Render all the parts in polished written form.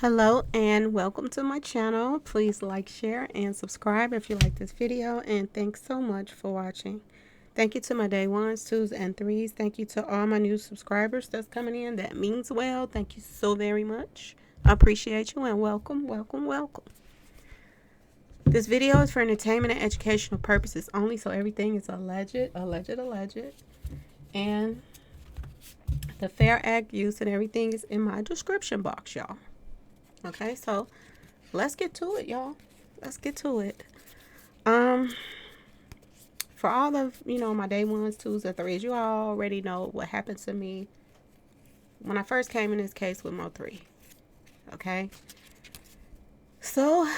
Hello and welcome to my channel. Please like, share, and subscribe if you like this video, and thanks so much for watching. Thank you to my day ones, twos, and threes. Thank you to all my new subscribers that's coming in. That means well. Thank you so very much. I appreciate you and welcome, welcome, welcome. This video is for entertainment and educational purposes only, so everything is alleged. And the Fair Act use and everything is in my description box, y'all. Okay, so let's get to it, y'all. Let's get to it. For all of, my day ones, twos, and threes, you all already know what happened to me when I first came in this case with Mo3. Okay? So,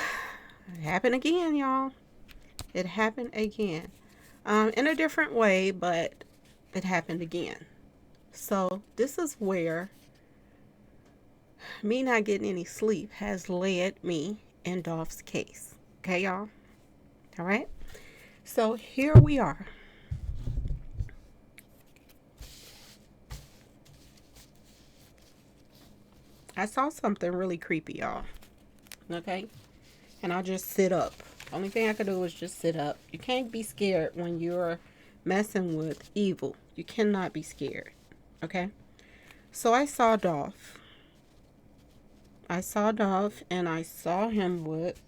it happened again, y'all. It happened again. In a different way, but it happened again. So, this is where me not getting any sleep has led me in Dolph's case. Okay, y'all? All right? So here we are. I saw something really creepy, y'all. Okay? And I'll just sit up. Only thing I could do is just sit up. You can't be scared when you're messing with evil. You cannot be scared. Okay? So I saw Dolph. And I saw him with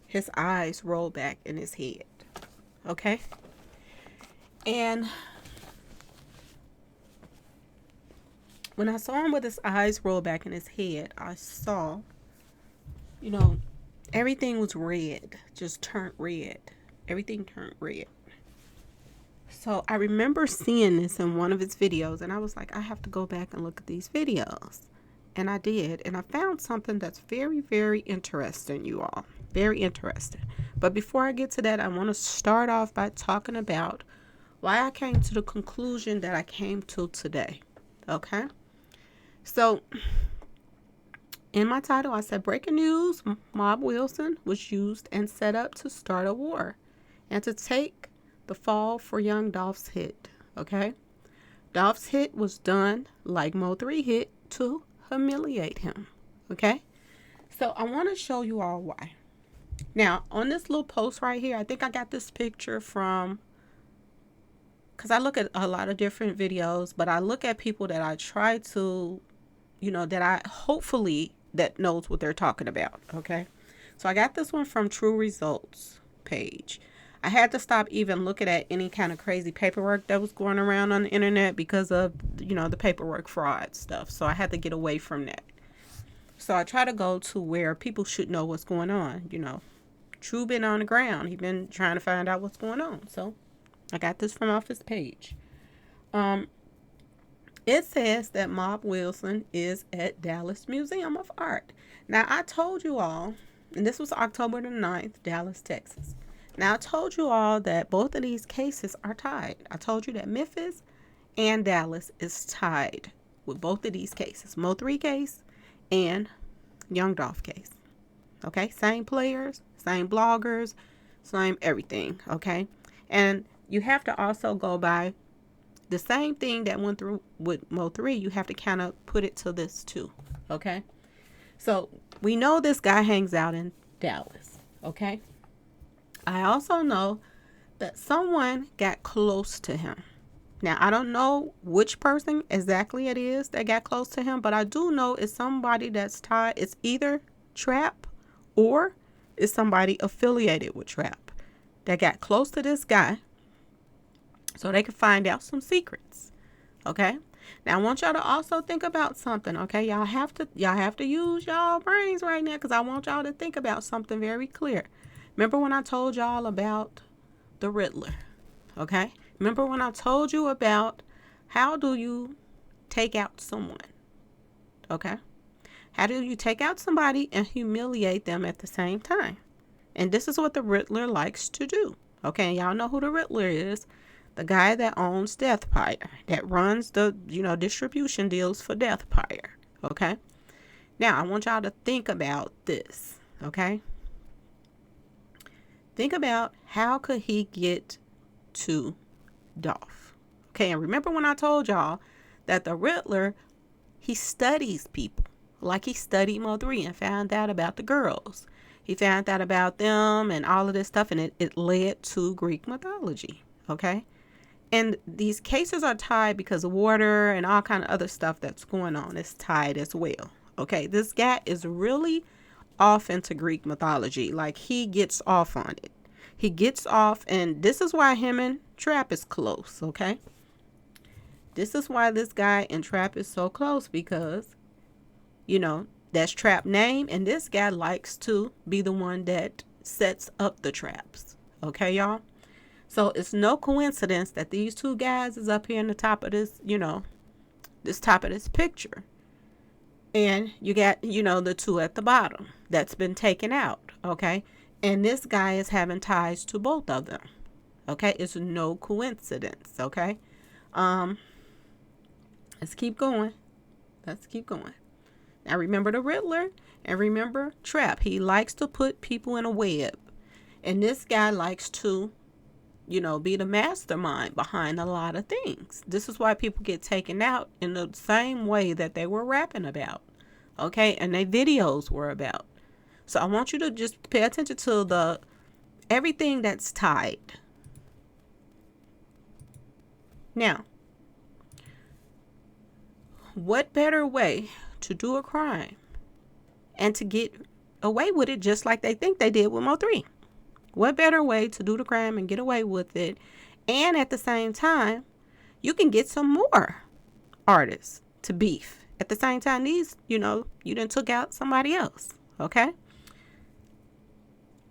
his eyes roll back in his head. Okay? And when I saw him with his eyes roll back in his head, I saw, everything was red, just turned red. Everything turned red. So I remember seeing this in one of his videos, and I was like, I have to go back and look at these videos. And I did, and I found something that's very, very interesting, you all. Very interesting. But before I get to that, I want to start off by talking about why I came to the conclusion that I came to today. Okay? So, in my title, I said, breaking news, Mob Wilson was used and set up to start a war and to take the fall for Young Dolph's hit. Okay? Dolph's hit was done like Mo3 hit to humiliate him. Okay? So, I want to show you all why. Now, on this little post right here, I think I got this picture from, because I look at a lot of different videos, but I look at people that I try to, that I hopefully that knows what they're talking about. Okay. So I got this one from True Results page. I had to stop even looking at any kind of crazy paperwork that was going around on the internet because of, the paperwork fraud stuff. So I had to get away from that. So I try to go to where people should know what's going on. True been on the ground. He been trying to find out what's going on. So I got this from off his page. It says that Mob Wilson is at Dallas Museum of Art. Now, I told you all, and this was October the 9th, Dallas, Texas. Now, I told you all that both of these cases are tied. I told you that Memphis and Dallas is tied with both of these cases. Mo3 case and Young Dolph case. Okay? Same players, same bloggers, same everything. Okay? And you have to also go by the same thing that went through with Mo3. You have to kind of put it to this too. Okay? So we know this guy hangs out in Dallas. Okay? I also know that someone got close to him. Now, I don't know which person exactly it is that got close to him, but I do know it's somebody that's tied. It's either Trap or it's somebody affiliated with Trap that got close to this guy so they can find out some secrets. Okay? Now, I want y'all to also think about something. Okay? Y'all have to use y'all brains right now, because I want y'all to think about something very clear. Remember when I told y'all about the Riddler? Okay? Remember when I told you about how do you take out someone? Okay? How do you take out somebody and humiliate them at the same time? And this is what the Riddler likes to do. Okay? Y'all know who the Riddler is. The guy that owns Death Pyre, that runs the, distribution deals for Death Pyre. Okay? Now, I want y'all to think about this. Okay? Think about how could he get to Dolph. Okay, and remember when I told y'all that the Riddler, he studies people. Like he studied Mo3 and found out about the girls. He found out about them and all of this stuff, and it led to Greek mythology. Okay? And these cases are tied because of water and all kind of other stuff that's going on. It's tied as well. Okay? This guy is really off into Greek mythology. Like, he gets off on it. He gets off, and this is why him and Trap is close. Okay? This is why this guy and Trap is so close, because, you know, that's Trap name, and this guy likes to be the one that sets up the traps. Okay, y'all? So it's no coincidence that these two guys is up here in the top of this, you know, this top of this picture. And you got, you know, the two at the bottom that's been taken out. Okay? And this guy is having ties to both of them. Okay? It's no coincidence. Okay? Let's keep going. Let's keep going. Now remember the Riddler and remember Trap. He likes to put people in a web. And this guy likes to, you know, be the mastermind behind a lot of things. This is why people get taken out in the same way that they were rapping about. Okay? And their videos were about. So I want you to just pay attention to everything that's tied. Now, what better way to do a crime and to get away with it just like they think they did with Mo3? What better way to do the crime and get away with it? And at the same time, you can get some more artists to beef. At the same time, these, you know, you done took out somebody else. Okay?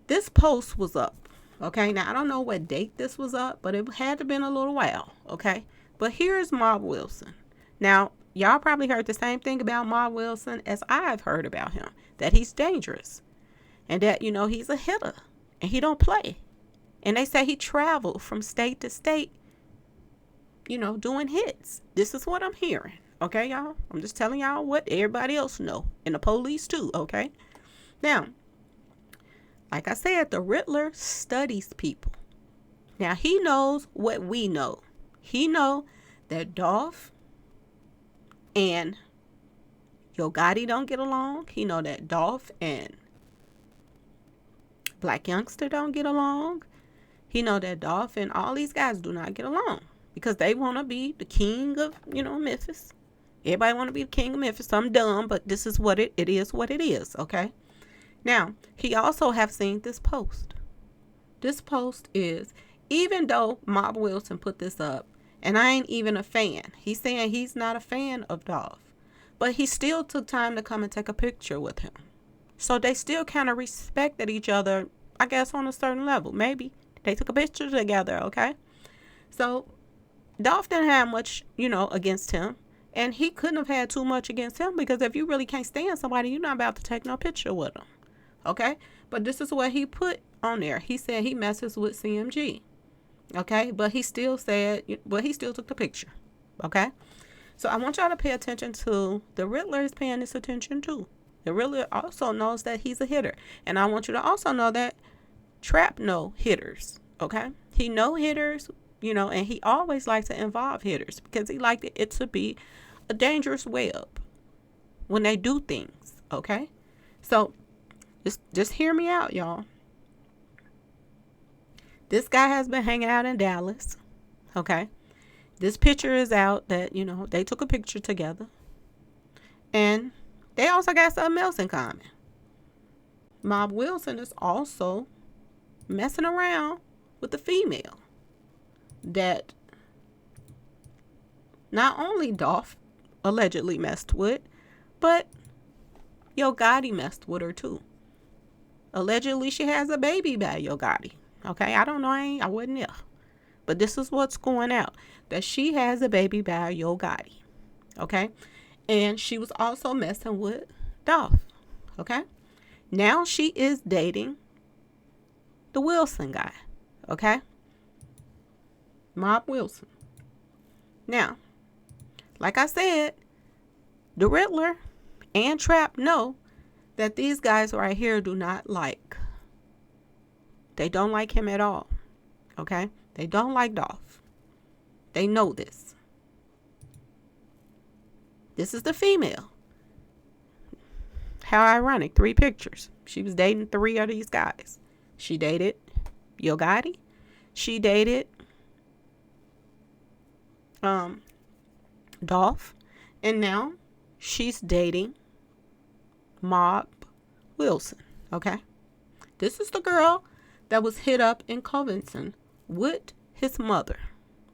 This post was up. Okay? Now, I don't know what date this was up, but it had to have been a little while. Okay? But here's Mob Wilson. Now, y'all probably heard the same thing about Mob Wilson as I've heard about him. That he's dangerous. And that, you know, he's a hitter. And he don't play. And they say he traveled from state to state, you know, doing hits. This is what I'm hearing. Okay, y'all? I'm just telling y'all what everybody else know. And the police too, okay? Now, like I said, the Riddler studies people. Now, he knows what we know. He know that Dolph and Yo Gotti don't get along. He know that Dolph and Black Youngster don't get along. He know that Dolph and all these guys do not get along because they want to be the king of, you know, Memphis. Everybody want to be the king of Memphis. I'm dumb, but this is what it is what it is, okay? Now, he also have seen this post. This post is, even though Mob Wilson put this up, and I ain't even a fan. He's saying he's not a fan of Dolph. But he still took time to come and take a picture with him. So they still kind of respected each other, I guess, on a certain level. Maybe they took a picture together, okay? So Dolph didn't have much, you know, against him. And he couldn't have had too much against him because if you really can't stand somebody, you're not about to take no picture with them, okay? But this is what he put on there. He said he messes with C.M.G, okay? But he still said, well, he still took the picture, okay? So I want y'all to pay attention to, the Riddler is paying this attention too. The Riddler also knows that he's a hitter. And I want you to also know that Trap know hitters, okay? He know hitters, you know, and he always likes to involve hitters because he liked it to be a dangerous web when they do things, okay? So just hear me out, y'all. This guy has been hanging out in Dallas, okay? This picture is out that, you know, they took a picture together. And they also got something else in common. Mob Wilson is also messing around with the female that not only Dolph allegedly messed with, but Yo Gotti messed with her too. Allegedly, she has a baby by Yo Gotti. Okay, I don't know, I wasn't there. But this is what's going out. That she has a baby by Yo Gotti. Okay? And she was also messing with Dolph. Okay? Now she is dating the Wilson guy. Okay? Mob Wilson. Now, like I said, the Riddler and Trap know that these guys right here do not like. They don't like him at all. Okay? They don't like Dolph. They know this. This is the female. How ironic. 3 pictures. She was dating 3 of these guys. She dated Yo Gotti. She dated Dolph. And now she's dating Mob Wilson. Okay. This is the girl that was hit up in Covington with his mother.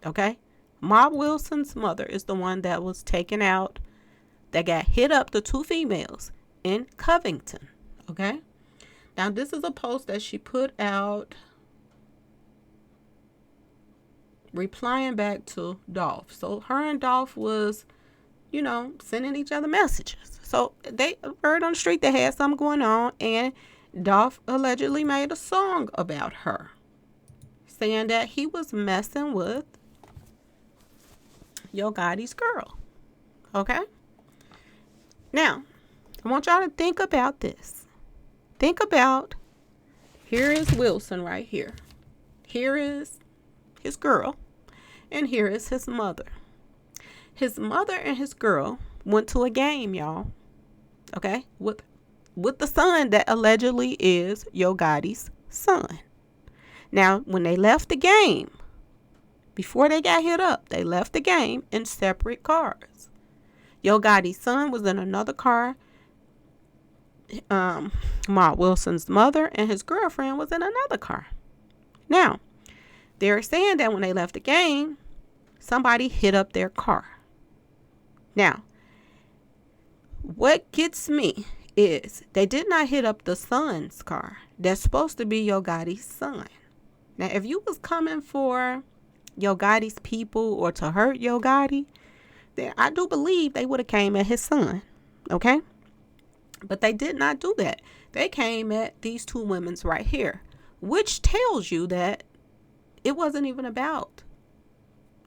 Okay. Mob Wilson's mother is the one that was taken out, that got hit up, the 2 females in Covington. Okay. Now this is a post that she put out replying back to Dolph. So her and Dolph was, sending each other messages. So they heard on the street they had something going on, and Dolph allegedly made a song about her, saying that he was messing with Yo Gotti's girl. Okay? Now, I want y'all to think about this. Think about, here is Wilson right here. Here is his girl, and here is his mother. His mother and his girl went to a game, y'all. Okay? With the son that allegedly is Yo Gotti's son. Now, when they left the game, before they got hit up, they left the game in separate cars. Yo Gotti's son was in another car. Mob Wilson's mother and his girlfriend was in another car. Now, they're saying that when they left the game, somebody hit up their car. Now, what gets me is they did not hit up the son's car. That's supposed to be Yo Gotti's son. Now, if you was coming for Yo Gotti's people or to hurt Yo Gotti, then I do believe they would have came at his son. Okay? But they did not do that. They came at these 2 women's right here, which tells you that it wasn't even about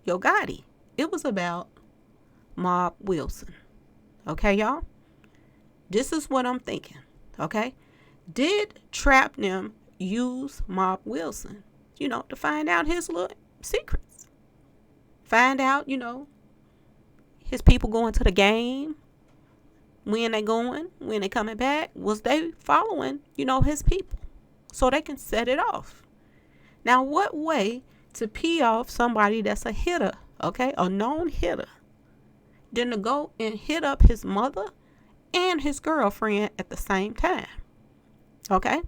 Yo Gotti. It was about Mob Wilson. Okay, y'all? This is what I'm thinking. Okay? Did Trap them use Mob Wilson, to find out his little secrets? Find out, his people going to the game, when they going, when they coming back. Was they following, his people so they can set it off? Now, what way to pee off somebody that's a hitter, okay, a known hitter, than to go and hit up his mother and his girlfriend at the same time? Okay?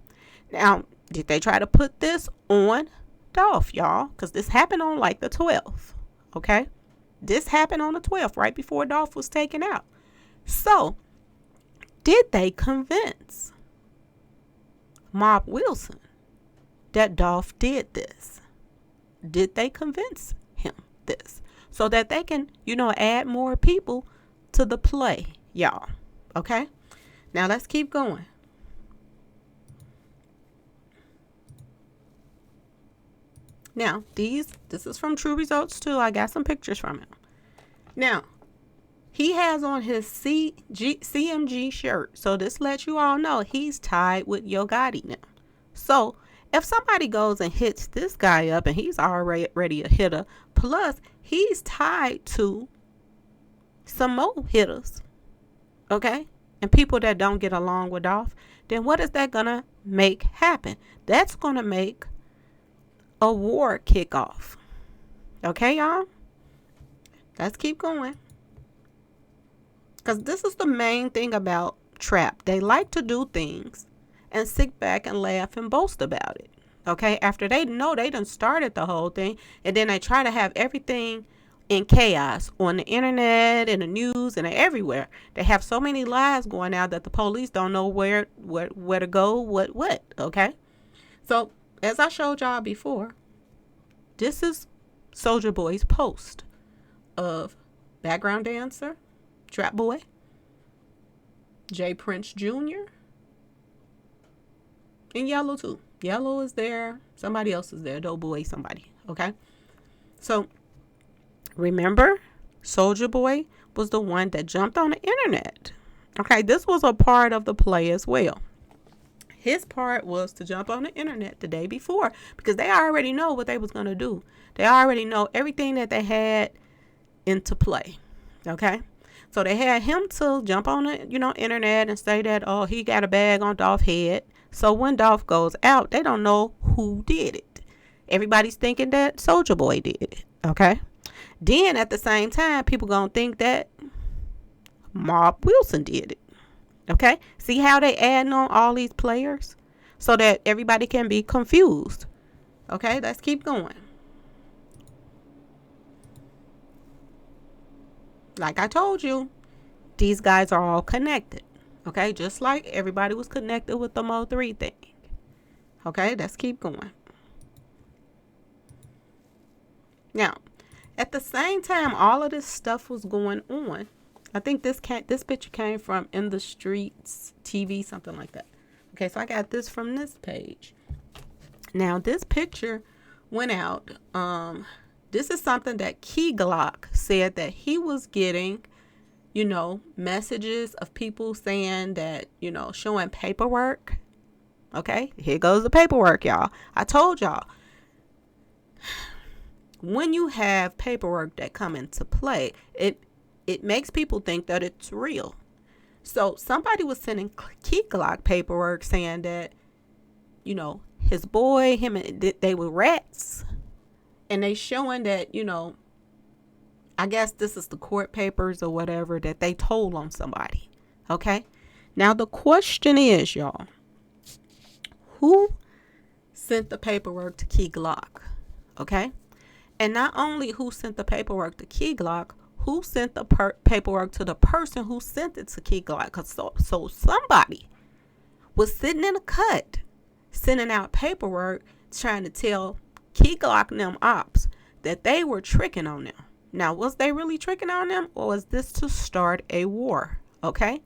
Now, did they try to put this on Dolph, y'all? Because this happened on like the 12th. Okay? This happened on the 12th, right before Dolph was taken out. So, did they convince Mob Wilson that Dolph did this? Did they convince him this? So that they can, add more people to the play, y'all. Okay? Now, let's keep going. Now, this is from True Results too. I got some pictures from him. Now, he has on his C.M.G shirt. So this lets you all know he's tied with Yo Gotti now. So if somebody goes and hits this guy up and he's already a hitter, plus he's tied to some more hitters, okay, and people that don't get along with Dolph, then what is that going to make happen? That's going to make a war kick off. Okay, y'all? Let's keep going. Because this is the main thing about Trap. They like to do things and sit back and laugh and boast about it. Okay? After they know they done started the whole thing, and then they try to have everything in chaos on the internet and the news and everywhere. They have so many lies going out that the police don't know where to go, what. Okay? So, as I showed y'all before, this is Soulja Boy's post of background dancer, Trap Boy, J.Prince Jr., and Yellow too. Yellow is there. Somebody else is there. Doughboy, somebody. Okay? So, remember, Soulja Boy was the one that jumped on the internet. Okay? This was a part of the play as well. His part was to jump on the internet the day before because they already know what they was going to do. They already know everything that they had into play. Okay? So they had him to jump on the, internet and say that, oh, he got a bag on Dolph's head. So when Dolph goes out, they don't know who did it. Everybody's thinking that Soulja Boy did it. Okay. Then at the same time, people gonna think that Mob Wilson did it. Okay. See how they adding on all these players so that everybody can be confused. Okay. Let's keep going. Like I told you, these guys are all connected. Okay. Just like everybody was connected with the Mo3 thing. Okay. Let's keep going. Now, at the same time, all of this stuff was going on. I think this picture came from In the Streets TV, something like that. Okay, so I got this from this page. Now, this picture went out. This is something that Key Glock said that he was getting, messages of people saying that, showing paperwork. Okay, here goes the paperwork, y'all. I told y'all. When you have paperwork that come into play, it makes people think that it's real. So somebody was sending Key Glock paperwork saying that, his boy, him, and they were rats. And they showing that, I guess this is the court papers or whatever that they told on somebody. Okay. Now the question is, y'all, who sent the paperwork to Key Glock? Okay. And not only who sent the paperwork to Key Glock, who sent the paperwork to the person who sent it to Key Glock. So somebody was sitting in a cut, sending out paperwork, trying to tell Key Glock and them ops that they were tricking on them. Now, was they really tricking on them, or was this to start a war? Okay?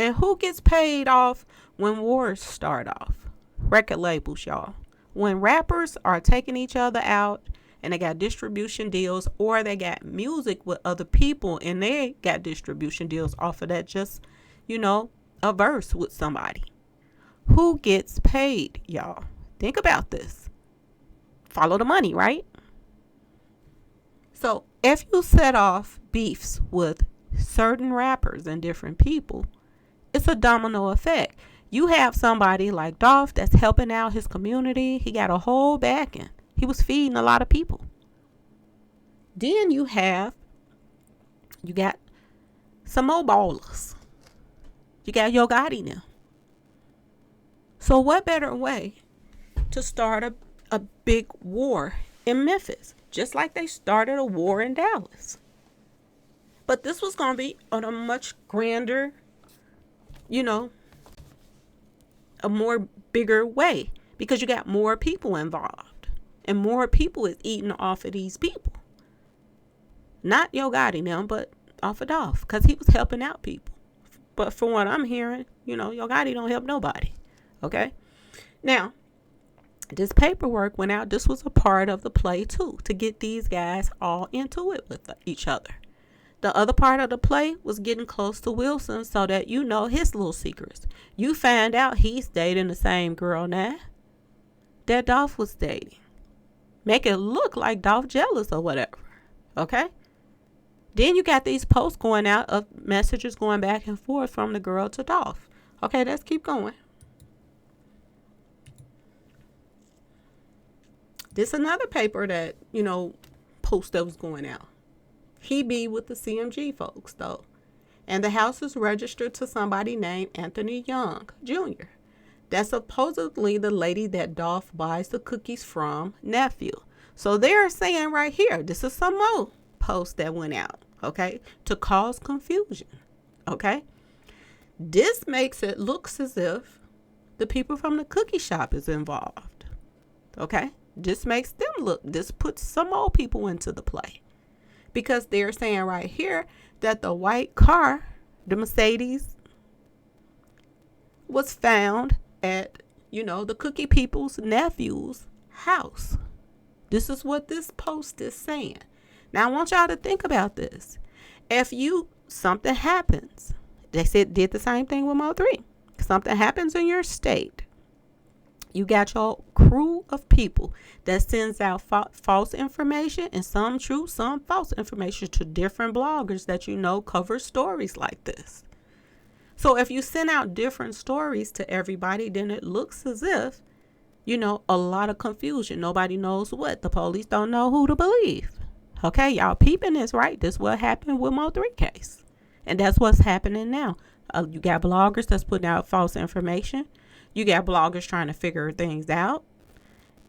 And who gets paid off when wars start off? Record labels, y'all. When rappers are taking each other out, and they got distribution deals, or they got music with other people and they got distribution deals off of that, just, a verse with somebody. Who gets paid, y'all? Think about this. Follow the money, right? So if you set off beefs with certain rappers and different people, it's a domino effect. You have somebody like Dolph that's helping out his community. He got a whole backing. He was feeding a lot of people. Then you got some more ballers. You got Yo Gotti now. So what better way to start a big war in Memphis? Just like they started a war in Dallas. But this was going to be on a much grander, a more bigger way. Because you got more people involved. And more people is eating off of these people. Not Yo Gotti now, but off of Dolph. Because he was helping out people. But from what I'm hearing, Yo Gotti don't help nobody. Okay? Now, this paperwork went out. This was a part of the play, too. To get these guys all into it with each other. The other part of the play was getting close to Wilson so that his little secrets. You find out he's dating the same girl now that Dolph was dating. Make it look like Dolph jealous or whatever. Okay? Then you got these posts going out of messages going back and forth from the girl to Dolph. Okay, let's keep going. This another paper that, post that was going out. He be with the C.M.G folks, though. And the house is registered to somebody named Anthony Young Jr. That's supposedly the lady that Dolph buys the cookies from, nephew. So they're saying right here, this is some more post that went out, okay, to cause confusion, okay? This makes it look as if the people from the cookie shop is involved, okay? This makes them look, this puts some more people into the play. Because they're saying right here that the white car, the Mercedes, was found at, the cookie people's nephew's house. This is what this post is saying. Now, I want y'all to think about this. If something happens, they did the same thing with Mo3. Something happens in your state. You got your crew of people that sends out false information, and some true, some false information, to different bloggers that you know cover stories like this. So if you send out different stories to everybody, then it looks as if, a lot of confusion. Nobody knows what. The police don't know who to believe. Okay, y'all peeping this, right? This is what happened with Mo3 case. And that's what's happening now. You got bloggers that's putting out false information. You got bloggers trying to figure things out.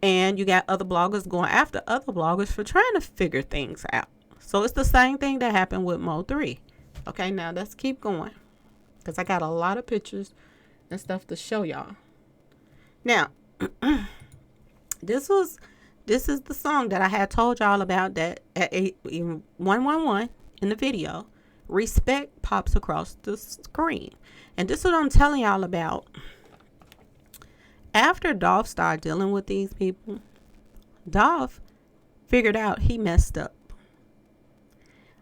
And you got other bloggers going after other bloggers for trying to figure things out. So it's the same thing that happened with Mo3. Okay, now let's keep going, because I got a lot of pictures and stuff to show y'all. Now, this is the song that I had told y'all about, that at 111 in the video. Respect pops across the screen. And this is what I'm telling y'all about. After Dolph started dealing with these people, Dolph figured out he messed up.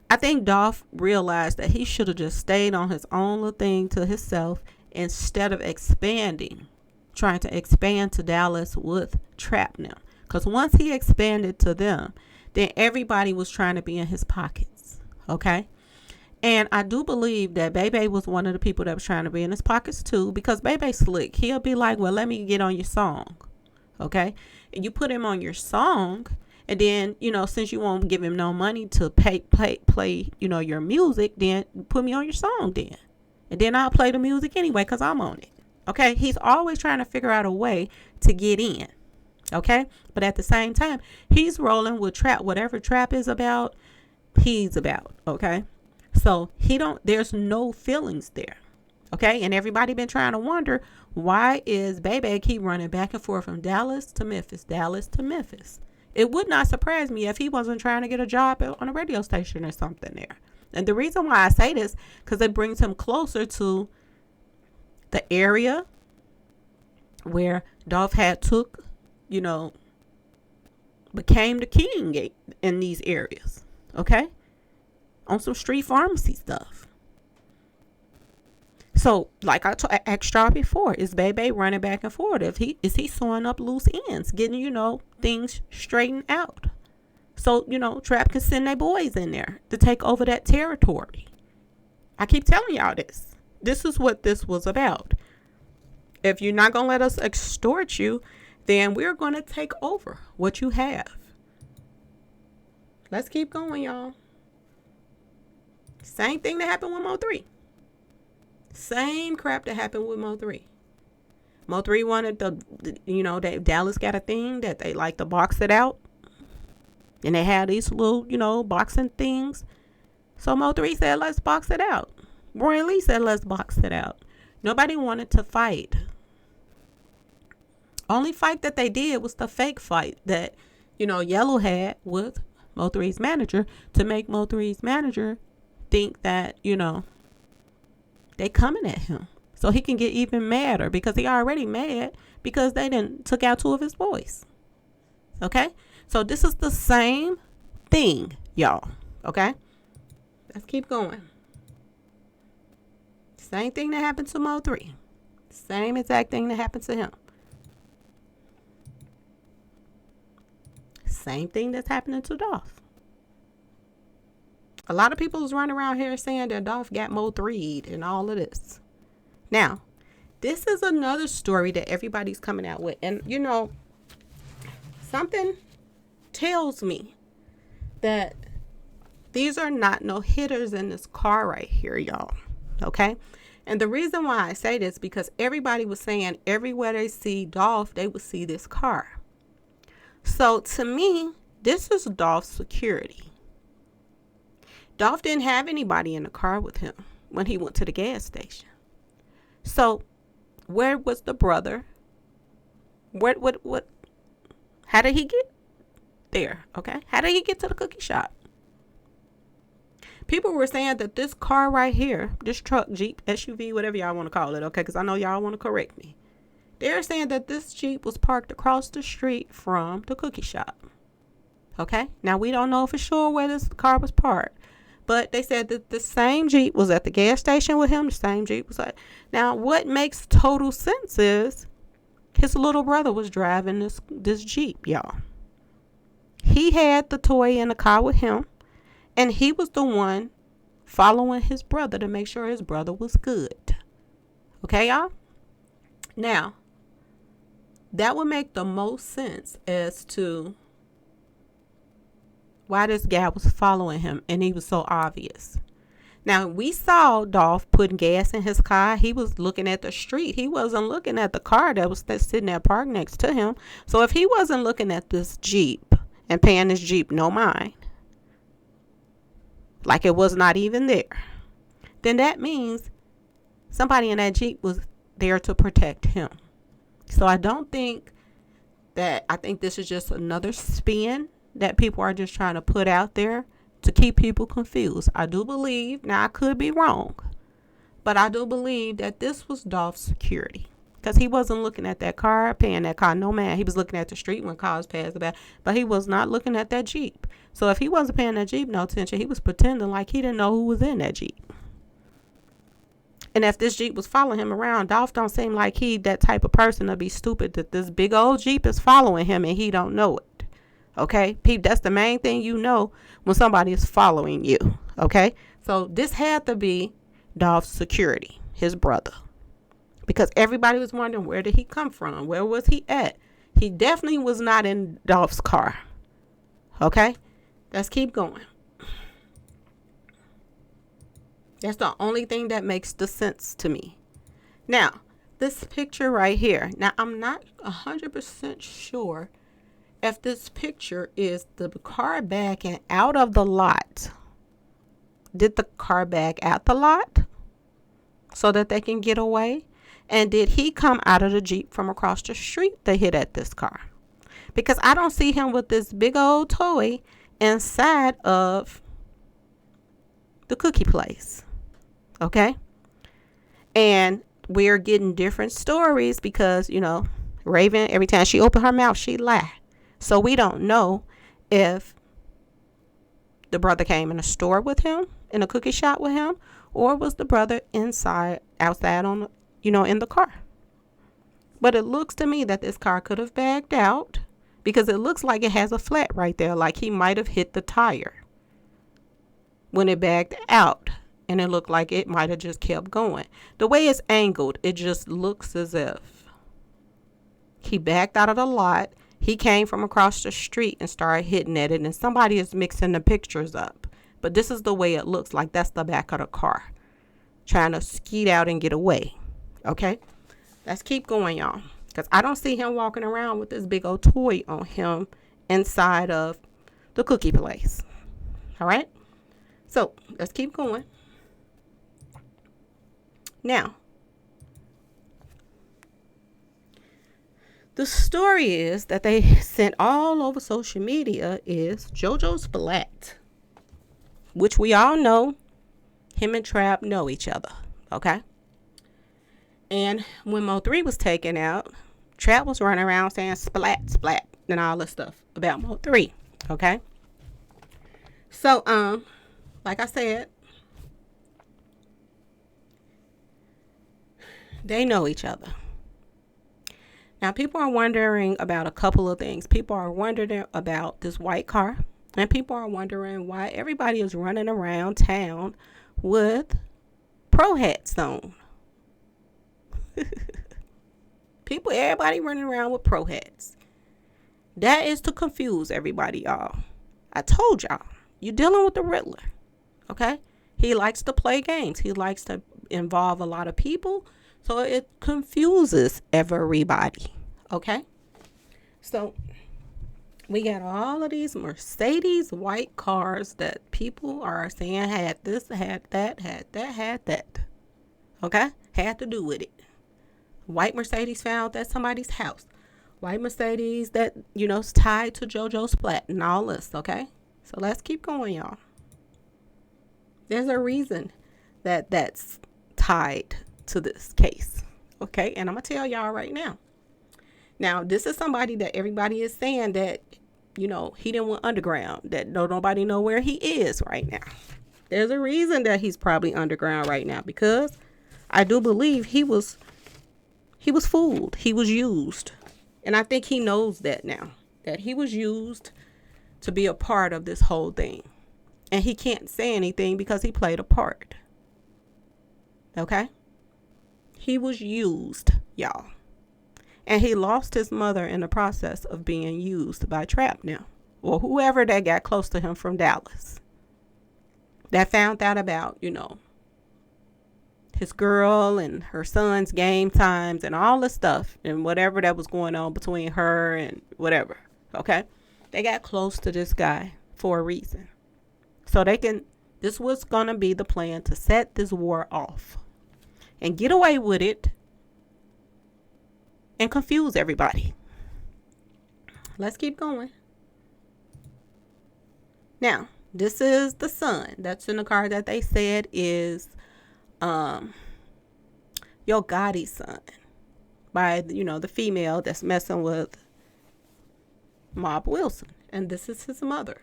I think Dolph realized that he should have just stayed on his own little thing to himself instead of trying to expand to Dallas with Trap now. Because once he expanded to them, then everybody was trying to be in his pockets. Okay? And I do believe that Bebe was one of the people that was trying to be in his pockets too, because Bebe's slick. He'll be like, well, let me get on your song. Okay? And you put him on your song, and then, since you won't give him no money to play, your music, then put me on your song then. And then I'll play the music anyway, because I'm on it. Okay? He's always trying to figure out a way to get in. Okay? But at the same time, he's rolling with Trap. Whatever Trap is about, he's about. Okay? So there's no feelings there. Okay. And everybody been trying to wonder, why is Bebe keep running back and forth from Dallas to Memphis, Dallas to Memphis? It would not surprise me if he wasn't trying to get a job on a radio station or something there. And the reason why I say this, because it brings him closer to the area where Dolph had became the king in these areas. Okay. On some street pharmacy stuff. So, like I asked y'all before, is Bebe running back and forth? Is he sewing up loose ends, getting, things straightened out? So, Trap can send their boys in there to take over that territory. I keep telling y'all this. This is what this was about. If you're not going to let us extort you, then we're going to take over what you have. Let's keep going, y'all. Same thing that happened with Mo3. Same crap that happened with Mo3. Mo3 wanted that Dallas got a thing that they like to box it out. And they had these little, boxing things. So Mo3 said, let's box it out. Roy Lee said, let's box it out. Nobody wanted to fight. Only fight that they did was the fake fight that, Yellow had with Mo3's manager to make Mo3's manager think that, they coming at him. So he can get even madder, because he already mad because they took out 2 of his boys. Okay? So this is the same thing, y'all. Okay? Let's keep going. Same thing that happened to Mo3. Same exact thing that happened to him. Same thing that's happening to Dolph. A lot of people is running around here saying that Dolph got Mo3'd and all of this. Now, this is another story that everybody's coming out with. And, something tells me that these are not no hitters in this car right here, y'all. Okay? And the reason why I say this, because everybody was saying everywhere they see Dolph, they would see this car. So, to me, this is Dolph's security. Dolph didn't have anybody in the car with him when he went to the gas station. So, where was the brother? What? How did he get there? Okay. How did he get to the cookie shop? People were saying that this car right here, this truck, Jeep, SUV, whatever y'all want to call it, okay, because I know y'all want to correct me. They're saying that this Jeep was parked across the street from the cookie shop. Okay. Now, we don't know for sure where this car was parked. But they said that the same Jeep was at the gas station with him. The same Jeep was at. Now, what makes total sense is His little brother was driving this Jeep, y'all. He had the toy in the car with him, and he was the one following his brother to make sure his brother was good. Okay, y'all? Now, that would make the most sense as to why this guy was following him, and he was so obvious. Now, we saw Dolph putting gas in his car. He was looking at the street. He wasn't looking at the car that was sitting there parked next to him. So if he wasn't looking at this Jeep and paying this Jeep no mind, like it was not even there, then that means somebody in that Jeep was there to protect him. So I think this is just another spin that people are just trying to put out there to keep people confused. I do believe, now I could be wrong, but I do believe that this was Dolph's security, because he wasn't looking at that car, paying that car no man. He was looking at the street when cars passed by, but he was not looking at that Jeep. So if he wasn't paying that Jeep no attention, he was pretending like he didn't know who was in that Jeep. And if this Jeep was following him around, Dolph don't seem like he that type of person to be stupid that this big old Jeep is following him and he don't know it. Okay, that's the main thing you know when somebody is following you. Okay, so this had to be Dolph's security, his brother, because everybody was wondering, where did he come from? Where was he at? He definitely was not in Dolph's car. Okay, let's keep going. That's the only thing that makes the sense to me. Now, this picture right here. Now, I'm not 100% sure if this picture is the car backing out of the lot. Did the car back out the lot so that they can get away? And did he come out of the Jeep from across the street to hit at this car? Because I don't see him with this big old toy inside of the cookie place. Okay? And we're getting different stories because, Raven, every time she opened her mouth, she lied. So we don't know if the brother came in a store with him, in a cookie shop with him, or was the brother outside on, in the car. But it looks to me that this car could have backed out because it looks like it has a flat right there, like he might have hit the tire when it backed out, and it looked like it might have just kept going. The way it's angled, it just looks as if he backed out of the lot. He came from across the street and started hitting at it, and somebody is mixing the pictures up. But this is the way it looks like. That's the back of the car, trying to skeet out and get away. Okay? Let's keep going, y'all, because I don't see him walking around with this big old toy on him inside of the cookie place. All right? So, let's keep going. Now, the story is that they sent all over social media is JoJo Splat, which we all know him and Trap know each other, okay? And when Mo3 was taken out, Trap was running around saying splat, splat, and all this stuff about Mo3, okay? So, like I said, they know each other. Now, people are wondering about a couple of things. People are wondering about this white car. And people are wondering why everybody is running around town with pro hats on. Everybody running around with pro hats. That is to confuse everybody, y'all. I told y'all, you're dealing with the Riddler. Okay? He likes to play games. He likes to involve a lot of people. So it confuses everybody. Okay? So we got all of these Mercedes white cars that people are saying had this, had that, had that, had that. Okay? Had to do with it. White Mercedes found at somebody's house. White Mercedes that, is tied to JoJo Splat and all this. Okay? So let's keep going, y'all. There's a reason that that's tied to this case. Okay? And I'm going to tell y'all right now. Now, this is somebody that everybody is saying that, he didn't went underground, that nobody know where he is right now. There's a reason that he's probably underground right now, because I do believe he was He was fooled. He was used. And I think he knows that now, that he was used to be a part of this whole thing. And he can't say anything because he played a part. Okay? He was used, y'all. And he lost his mother in the process of being used by Trap now, or whoever that got close to him from Dallas. That found out about, his girl and her son's game times and all the stuff and whatever that was going on between her and whatever. Okay? They got close to this guy for a reason. So this was going to be the plan to set this war off and get away with it and confuse everybody. Let's keep going. Now, this is the son that's in the car that they said is Yo Gotti's son by, the female that's messing with Mob Wilson. And this is his mother.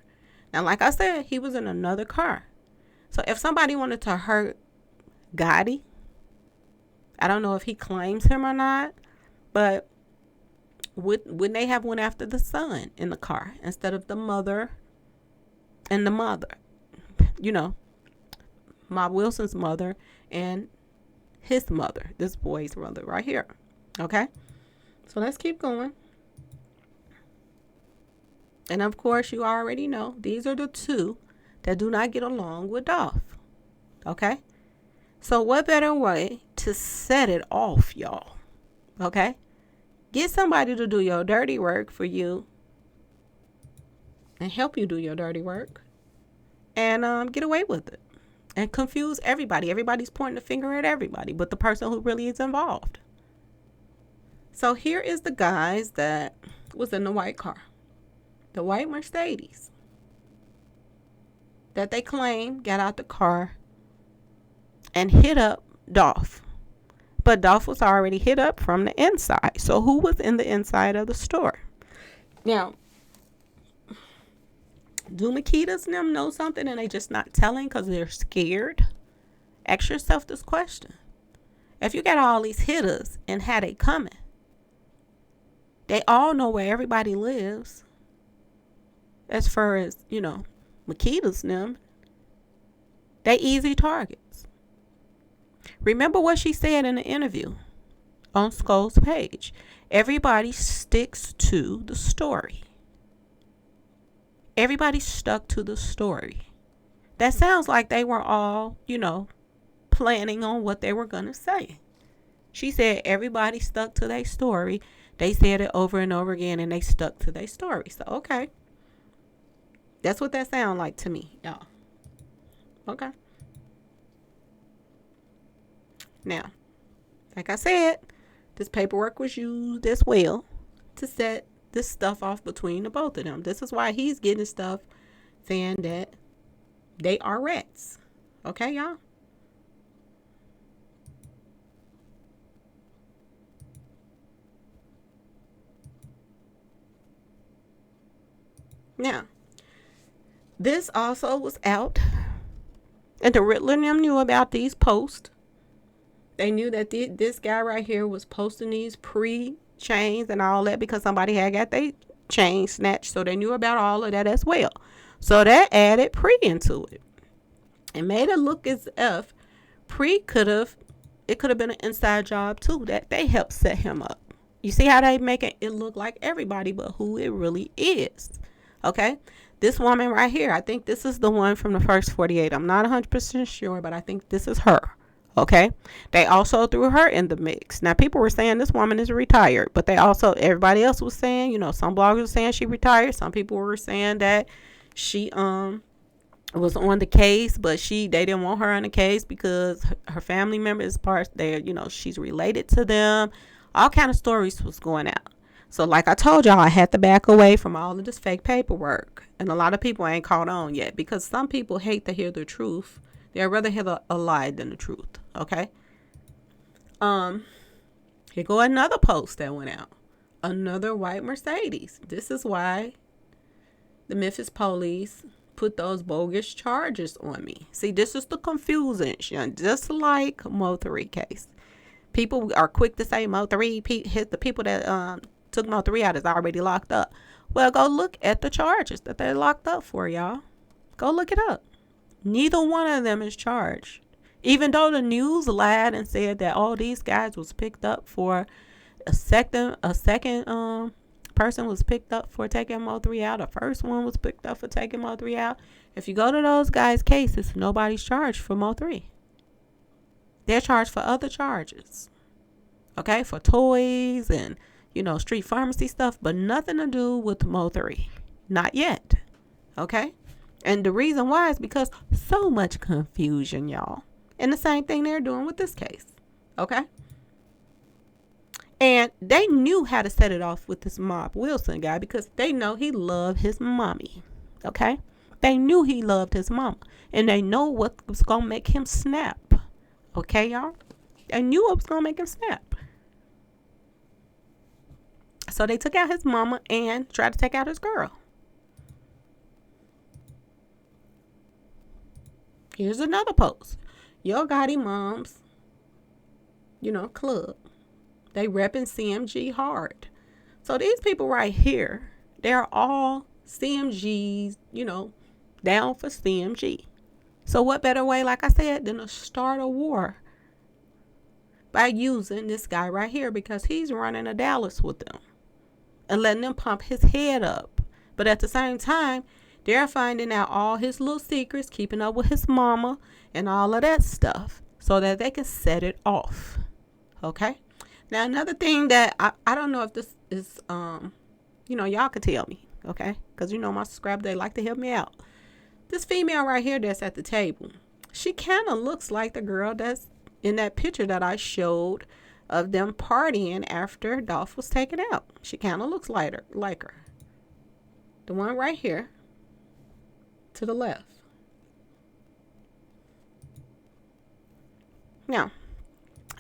Now, like I said, he was in another car. So if somebody wanted to hurt Gotti, I don't know if he claims him or not, but wouldn't they have went after the son in the car instead of the mother and the mother? Mob Wilson's mother and his mother, this boy's mother right here. Okay? So let's keep going. And of course, you already know these are the two that do not get along with Dolph. Okay? So what better way to set it off, y'all? Okay? Get somebody to do your dirty work for you and help you do your dirty work and get away with it and confuse everybody. Everybody's pointing the finger at everybody but the person who really is involved. So here is the guys that was in the white car, the white Mercedes that they claim got out the car and hit up Dolph. But Dolph was already hit up from the inside. So who was in the inside of the store? Now, do Makitas and them know something and they just not telling because they're scared? Ask yourself this question. If you got all these hitters and how they coming, they all know where everybody lives. As far as, Makitas and them, they easy targets. Remember what she said in the interview on Skull's page. Everybody sticks to the story. Everybody stuck to the story. That sounds like they were all, planning on what they were going to say. She said everybody stuck to their story. They said it over and over again and they stuck to their story. So, okay. That's what that sounds like to me, y'all. Okay. Now, like I said, this paperwork was used as well to set this stuff off between the both of them. This is why he's getting stuff saying that they are rats. Okay, y'all? Now, this also was out, and the Riddler and them knew about these posts. They knew that this guy right here was posting these P.R.E chains and all that because somebody had got their chain snatched. So they knew about all of that as well. So that added P.R.E into it. It made it look as if P.R.E could have been an inside job too, that they helped set him up. You see how they make it look like everybody but who it really is. Okay? This woman right here, I think this is the one from the first 48. I'm not 100% sure, but I think this is her. Okay, they also threw her in the mix. Now, people were saying this woman is retired, but everybody else was saying, some bloggers were saying she retired. Some people were saying that she was on the case, but they didn't want her on the case because her family members she's related to them. All kind of stories was going out. So like I told y'all, I had to back away from all of this fake paperwork, and a lot of people ain't caught on yet because some people hate to hear the truth. They'd rather hear a lie than the truth. Okay. Here go another post that went out. Another white Mercedes. This is why the Memphis police put those bogus charges on me. See, this is the confusion, just like Mo3 case. People are quick to say Mo3, the people that took Mo3 out is already locked up. Well, go look at the charges that they're locked up for, y'all. Go look it up. Neither one of them is charged. Even though the news lied and said that all these guys was picked up for a second person was picked up for taking Mo3 out. The first one was picked up for taking Mo3 out. If you go to those guys' cases, nobody's charged for Mo3. They're charged for other charges. Okay, for toys and, street pharmacy stuff, but nothing to do with Mo3. Not yet. Okay? And the reason why is because so much confusion, y'all. And the same thing they're doing with this case. Okay? And they knew how to set it off with this Mob Wilson guy because they know he loved his mommy. Okay? They knew he loved his mama. And they know what was going to make him snap. Okay, y'all? They knew what was going to make him snap. So they took out his mama and tried to take out his girl. Here's another post. Yo Gotti Moms, club. They repping C.M.G hard. So these people right here, they're all C.M.G's, down for C.M.G. So what better way, like I said, than to start a war by using this guy right here because he's running a Dallas with them and letting them pump his head up. But at the same time, they're finding out all his little secrets, keeping up with his mama and all of that stuff so that they can set it off. Okay? Now, another thing that I don't know if this is, y'all could tell me, okay? Because, my subscribers, they like to help me out. This female right here that's at the table, she kind of looks like the girl that's in that picture that I showed of them partying after Dolph was taken out. She kind of looks like her. The one right here to the left. Now,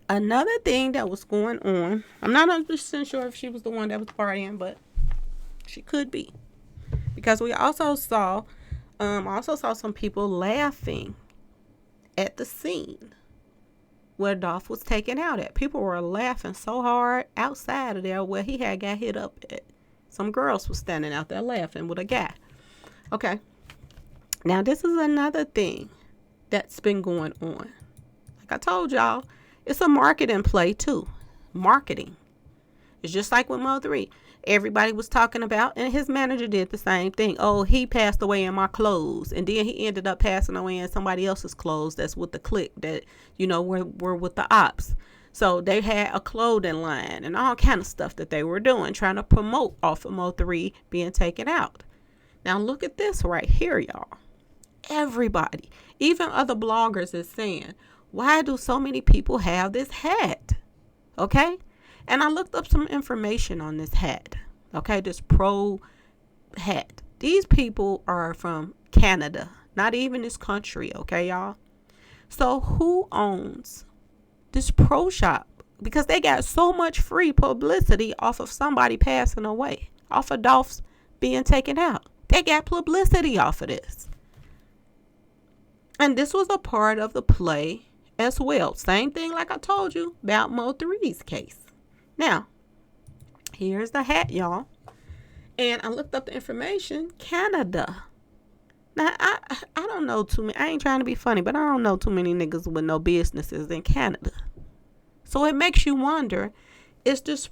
another thing that was going on, I'm not 100% sure if she was the one that was partying, but she could be. Because we also saw some people laughing at the scene where Dolph was taken out at. People were laughing so hard outside of there where he had got hit up at. Some girls were standing out there laughing with a guy. Okay. Now, this is another thing that's been going on. Like I told y'all, it's a marketing play too. Marketing. It's just like with Mo3. Everybody was talking about, and his manager did the same thing. Oh, he passed away in my clothes. And then he ended up passing away in somebody else's clothes that's with the clique that, were with the ops. So they had a clothing line and all kind of stuff that they were doing, trying to promote off of Mo3 being taken out. Now look at this right here, y'all. Everybody, even other bloggers, is saying, why do so many people have this hat? Okay? And I looked up some information on this hat. Okay, this pro hat. These people are from Canada, not even this country. Okay, y'all? So who owns this pro shop? Because they got so much free publicity off of somebody passing away, off of Dolph's being taken out. They got publicity off of this. And this was a part of the play as well. Same thing like I told you about Mo3's case. Now, here's the hat, y'all. And I looked up the information. Canada. Now, I don't know too many. I ain't trying to be funny, but I don't know too many niggas with no businesses in Canada. So it makes you wonder, is this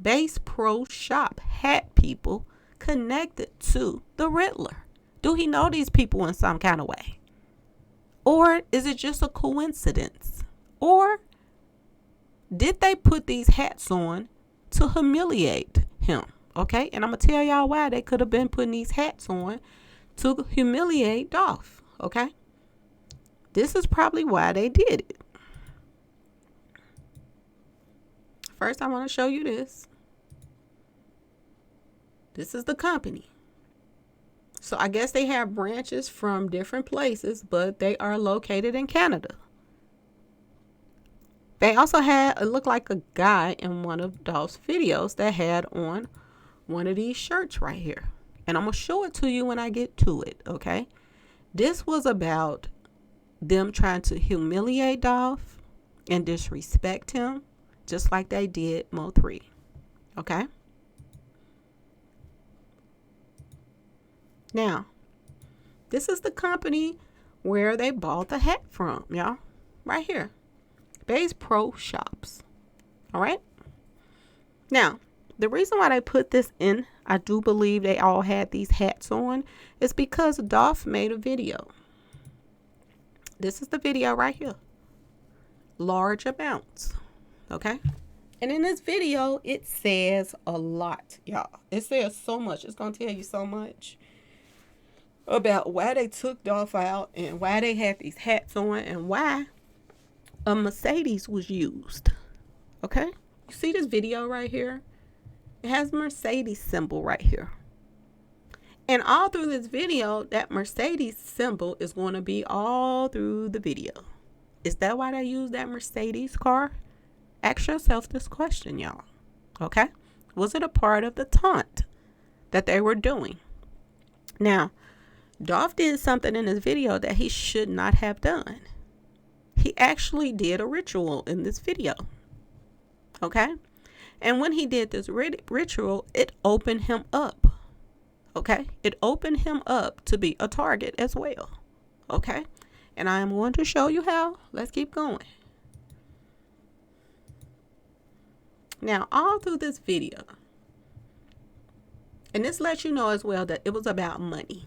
base pro shop hat people connected to the Riddler? Do he know these people in some kind of way? Or is it just a coincidence? Or did they put these hats on to humiliate him? Okay, and I'm going to tell y'all why they could have been putting these hats on to humiliate Dolph. Okay, this is probably why they did it. First, I want to show you this. This is the company. So I guess they have branches from different places, but they are located in Canada. They also had, it looked like a guy in one of Dolph's videos that had on one of these shirts right here. And I'm going to show it to you when I get to it, okay? This was about them trying to humiliate Dolph and disrespect him just like they did Mo3. Okay? Now, this is the company where they bought the hat from, y'all. Right here. Bass Pro Shops. All right? Now, the reason why they put this in, I do believe they all had these hats on, is because Dolph made a video. This is the video right here. Large amounts. Okay? And in this video, it says a lot, y'all. It says so much. It's going to tell you so much about why they took Dolph out and why they had these hats on and why a Mercedes was used. Okay? You see this video right here? It has Mercedes symbol right here. And all through this video, that Mercedes symbol is going to be all through the video. Is that why they use that Mercedes car? Ask yourself this question, y'all. Okay? Was it a part of the taunt that they were doing? Now, Dolph did something in this video that he should not have done. He actually did a ritual in this video. Okay? And when he did this ritual, it opened him up. Okay? It opened him up to be a target as well. Okay? And I am going to show you how. Let's keep going. Now, all through this video, and this lets you know as well that it was about money.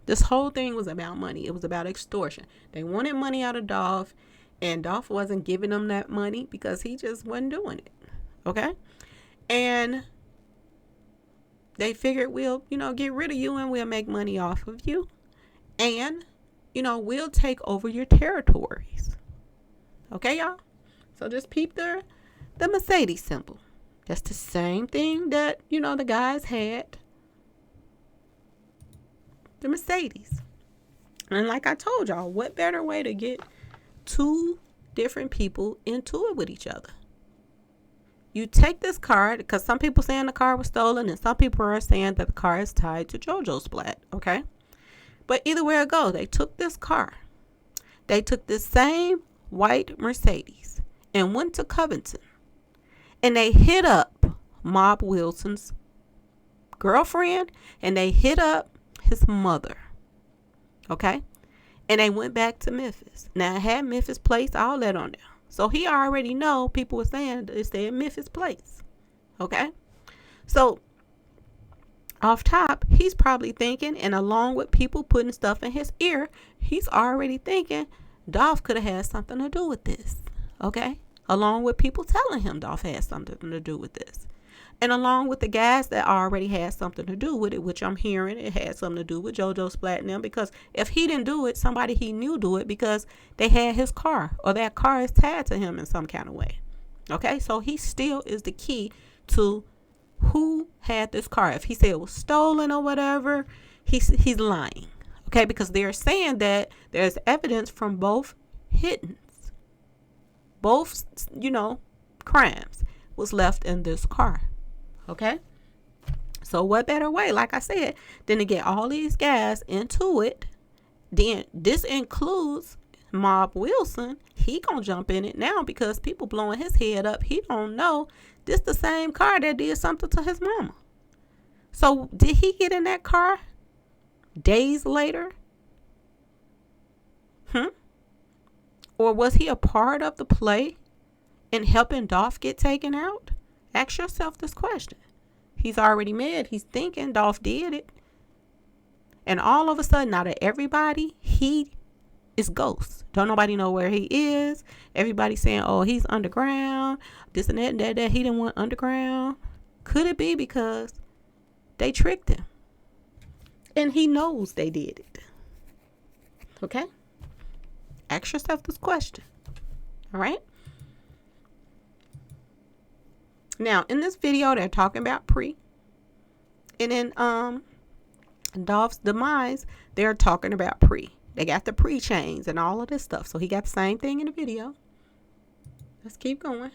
This whole thing was about money. It was about extortion. They wanted money out of Dolph, and Dolph wasn't giving them that money because he just wasn't doing it. Okay? And they figured, we'll, get rid of you and we'll make money off of you. And, we'll take over your territories. Okay, y'all? So just peep the Mercedes symbol. That's the same thing that, the guys had. The Mercedes. And like I told y'all, what better way to get two different people into it with each other? You take this car, because some people saying the car was stolen, and some people are saying that the car is tied to JoJo Splat, okay? But either way it goes, they took this car. They took this same white Mercedes and went to Covington. And they hit up Mob Wilson's girlfriend, and they hit up his mother, okay? And they went back to Memphis. Now, it had Memphis Place, all that on there. So he already know, people were saying they said Memphis Place. Okay? So off top, he's probably thinking, and along with people putting stuff in his ear, he's already thinking Dolph could have had something to do with this. Okay? Along with people telling him Dolph had something to do with this. And along with the guys that already had something to do with it, which I'm hearing it had something to do with JoJo Splat and them, because if he didn't do it, somebody he knew do it because they had his car, or that car is tied to him in some kind of way. Okay, so he still is the key to who had this car. If he said it was stolen or whatever, he's lying. Okay, because they're saying that there's evidence from both hittings. Both, crimes was left in this car. Okay, so what better way, like I said, than to get all these guys into it? Then this includes Mob Wilson. He gonna jump in it now because people blowing his head up. He don't know this the same car that did something to his mama. So did he get in that car days later? Or was he a part of the play in helping Dolph get taken out? Ask yourself this question. He's already mad. He's thinking Dolph did it. And all of a sudden, out of everybody, he is ghost. Don't nobody know where he is. Everybody saying, oh, he's underground. This and that and that. He didn't want underground. Could it be because they tricked him? And he knows they did it. Okay? Ask yourself this question. All right? Now, in this video, they're talking about P.R.E. And in Dolph's demise, they're talking about P.R.E. They got the P.R.E. chains and all of this stuff. So he got the same thing in the video. Let's keep going.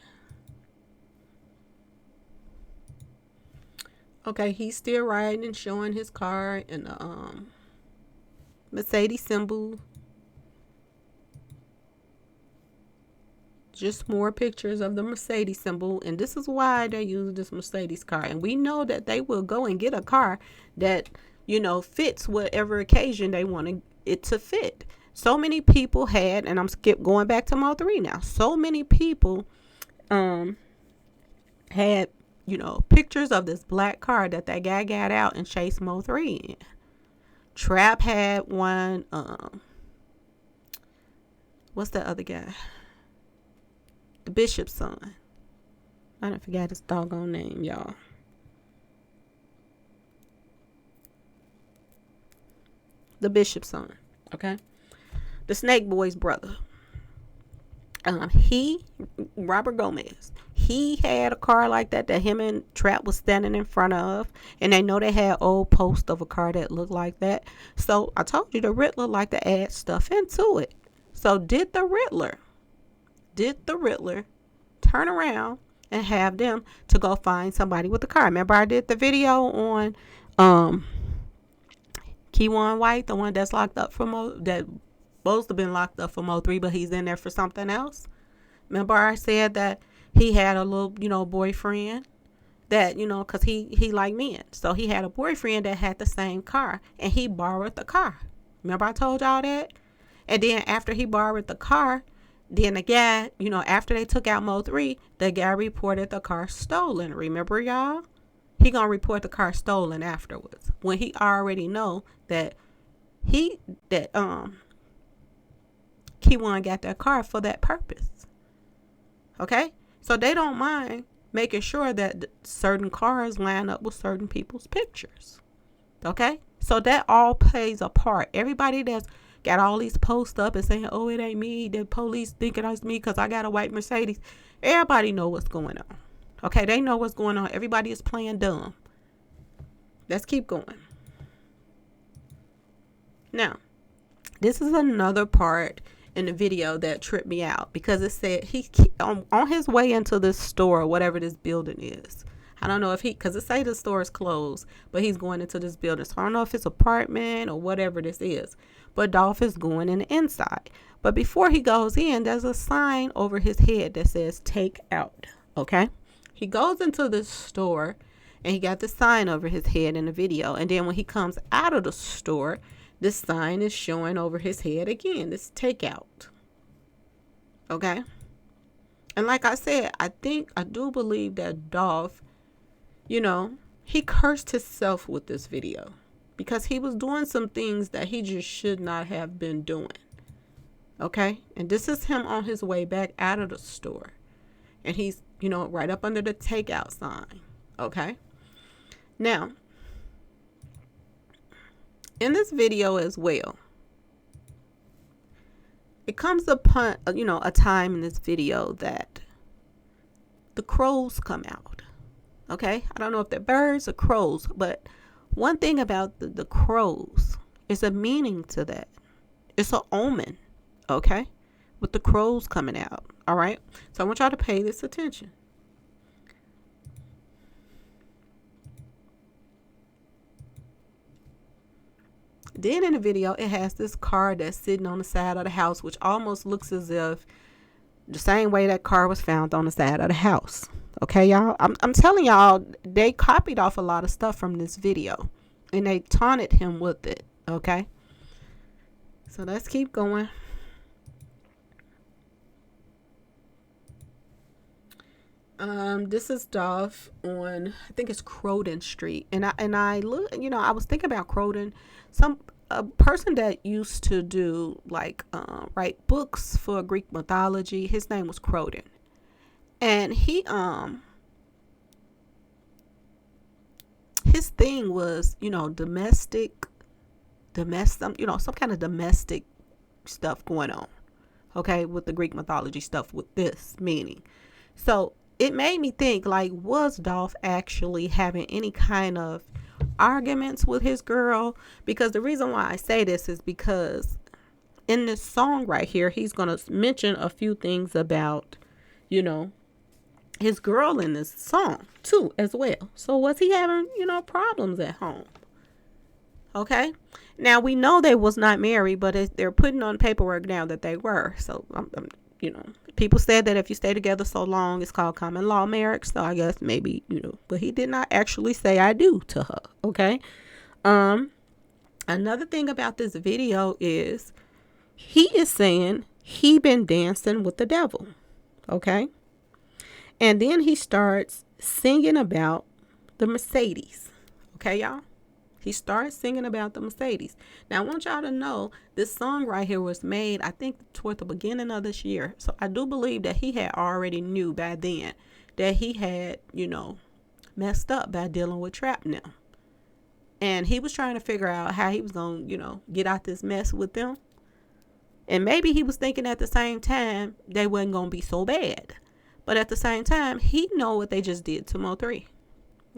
Okay, he's still riding and showing his car and the Mercedes symbol. Just more pictures of the Mercedes symbol. And this is why they use this Mercedes car. And we know that they will go and get a car that, fits whatever occasion they want it to fit. So many people had, and I'm going back to Mo 3 now. So many people had, pictures of this black car that guy got out and chased Mo 3 in. Trap had one. What's the other guy? The Bishop's son. I didn't forget his doggone name, y'all. The Bishop's son. Okay. The Snake Boy's brother. Robert Gomez, he had a car like that him and Trap was standing in front of, and they know they had old posts of a car that looked like that. So I told you the Riddler liked to add stuff into it. So did the Riddler turn around and have them to go find somebody with the car? Remember I did the video on Keywan White, the one that's locked up for that supposed to have been locked up for Mo 3, but he's in there for something else. Remember I said that he had a little, boyfriend that, because he liked men. So he had a boyfriend that had the same car, and he borrowed the car. Remember I told y'all that? And then after he borrowed the car, then the guy, after they took out Mo 3, the guy reported the car stolen. Remember, y'all? He gonna report the car stolen afterwards, when he already know that Keywan got that car for that purpose. Okay? So they don't mind making sure that certain cars line up with certain people's pictures. Okay? So that all plays a part. Everybody that's got all these posts up and saying, oh, it ain't me, the police thinking it's me because I got a white Mercedes. Everybody know what's going on. Okay? They know what's going on. Everybody is playing dumb. Let's keep going. Now, this is another part in the video that tripped me out, because it said he on his way into this store, whatever this building is. I don't know if because it say the store is closed, but he's going into this building. So I don't know if it's apartment or whatever this is, but Dolph is going in the inside. But before he goes in, there's a sign over his head that says take out. Okay. He goes into the store and he got the sign over his head in the video. And then when he comes out of the store, this sign is showing over his head again. This takeout. Okay. And like I said, I do believe that Dolph, he cursed himself with this video, because he was doing some things that he just should not have been doing. Okay. And this is him on his way back out of the store. And he's, right up under the takeout sign. Okay. Now, in this video as well, it comes upon, a time in this video that the crows come out. Okay? I don't know if they're birds or crows, but one thing about the crows is a meaning to that. It's an omen. Okay? With the crows coming out. All right? So I want y'all to pay this attention. Then in the video, it has this car that's sitting on the side of the house, which almost looks as if the same way that car was found on the side of the house. Okay, y'all? I'm telling y'all, they copied off a lot of stuff from this video, and they taunted him with it. Okay? So let's keep going. This is Dolph on, I think it's Croton Street, and I look, I was thinking about Croton, a person that used to do write books for Greek mythology. His name was Croton, and he his thing was domestic, some kind of domestic stuff going on. Okay, with the Greek mythology stuff with this meaning, so. It made me think, was Dolph actually having any kind of arguments with his girl? Because the reason why I say this is because in this song right here, he's going to mention a few things about, his girl in this song too, as well. So was he having, problems at home? Okay. Now we know they was not married, but they're putting on paperwork now that they were. So people said that if you stay together so long, it's called common law marriage. So I guess maybe, but he did not actually say I do to her. Okay. Another thing about this video is he is saying he been dancing with the devil. Okay. And then he starts singing about the Mercedes. Okay, y'all? He starts singing about the Mercedes. Now, I want y'all to know this song right here was made, I think, toward the beginning of this year. So I do believe that he had already knew by then that he had, messed up by dealing with trap now. And he was trying to figure out how he was going to, get out this mess with them. And maybe he was thinking at the same time they wasn't going to be so bad. But at the same time, he know what they just did to Mo3.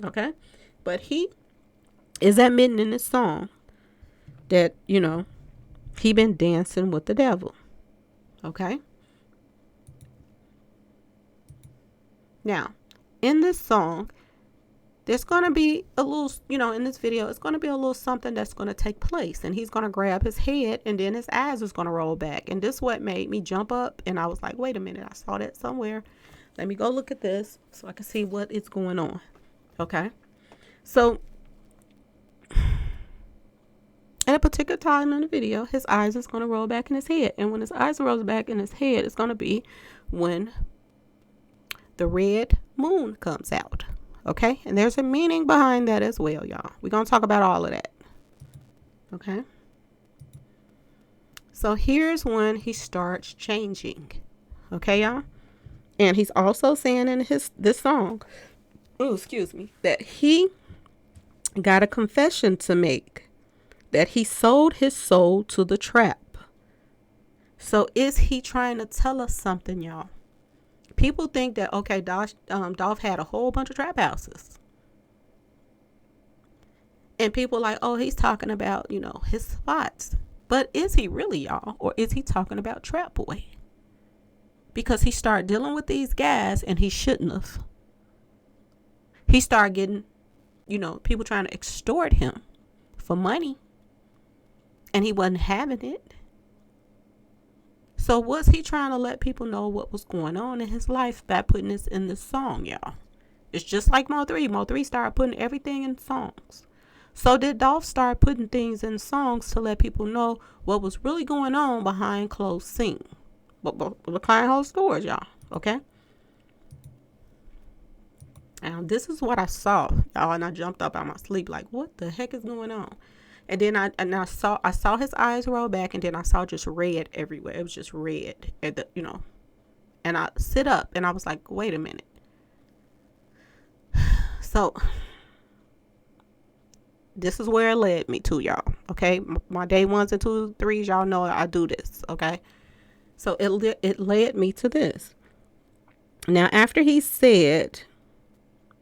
Okay? But he is admitting in this song that, he been dancing with the devil. Okay? Now, in this song, there's going to be a little, in this video, it's going to be a little something that's going to take place. And he's going to grab his head and then his eyes is going to roll back. And this is what made me jump up. And I was like, wait a minute, I saw that somewhere. Let me go look at this so I can see what is going on. Okay. So at a particular time in the video, his eyes is going to roll back in his head. And when his eyes rolls back in his head, it's going to be when the red moon comes out. Okay. And there's a meaning behind that as well, y'all. We're going to talk about all of that. Okay. So here's when he starts changing. Okay, y'all. And he's also saying in this song, that he got a confession to make, that he sold his soul to the trap. So is he trying to tell us something, y'all? People think that, okay, Dolph had a whole bunch of trap houses. And people like, oh, he's talking about, his spots. But is he really, y'all? Or is he talking about Trap Boy? Because he started dealing with these guys and he shouldn't have. He started getting, people trying to extort him for money. And he wasn't having it. So was he trying to let people know what was going on in his life by putting this in this song, y'all? It's just like Mo3. Mo3 started putting everything in songs. So did Dolph start putting things in songs to let people know what was really going on behind closed scenes? But behind closed doors, y'all. Okay? And this is what I saw, y'all, and I jumped up out of my sleep like, what the heck is going on? And then I saw his eyes roll back, and then I saw just red everywhere. It was just red, and I sit up, and I was like, wait a minute. So this is where it led me to, y'all. Okay, my day 1s and 2s, 3s, y'all know I do this. Okay, so it led me to this. Now, after he said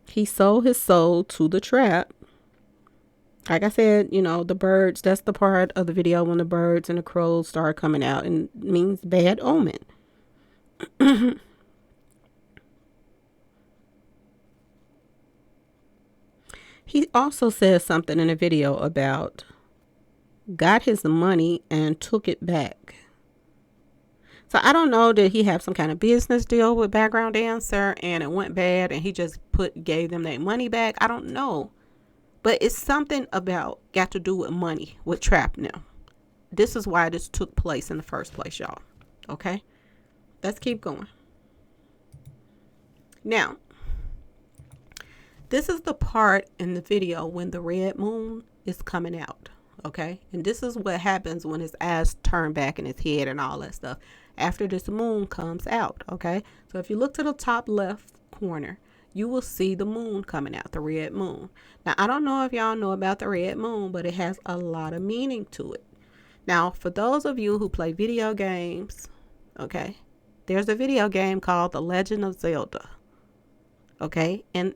he sold his soul to the trap, like I said, the birds, that's the part of the video when the birds and the crows start coming out, and means bad omen. He also says something in the video about got his money and took it back. So I don't know, did he have some kind of business deal with Background Dancer and it went bad and he just gave them their money back? I don't know. But it's something about got to do with money with Trap now. This is why this took place in the first place, y'all. Okay? Let's keep going. Now, this is the part in the video when the red moon is coming out. Okay? And this is what happens when his eyes turn back in his head and all that stuff. After this moon comes out. Okay? So if you look to the top left corner, you will see the moon coming out, the red moon. Now, I don't know if y'all know about the red moon, but it has a lot of meaning to it. Now, for those of you who play video games, okay, there's a video game called The Legend of Zelda. Okay, and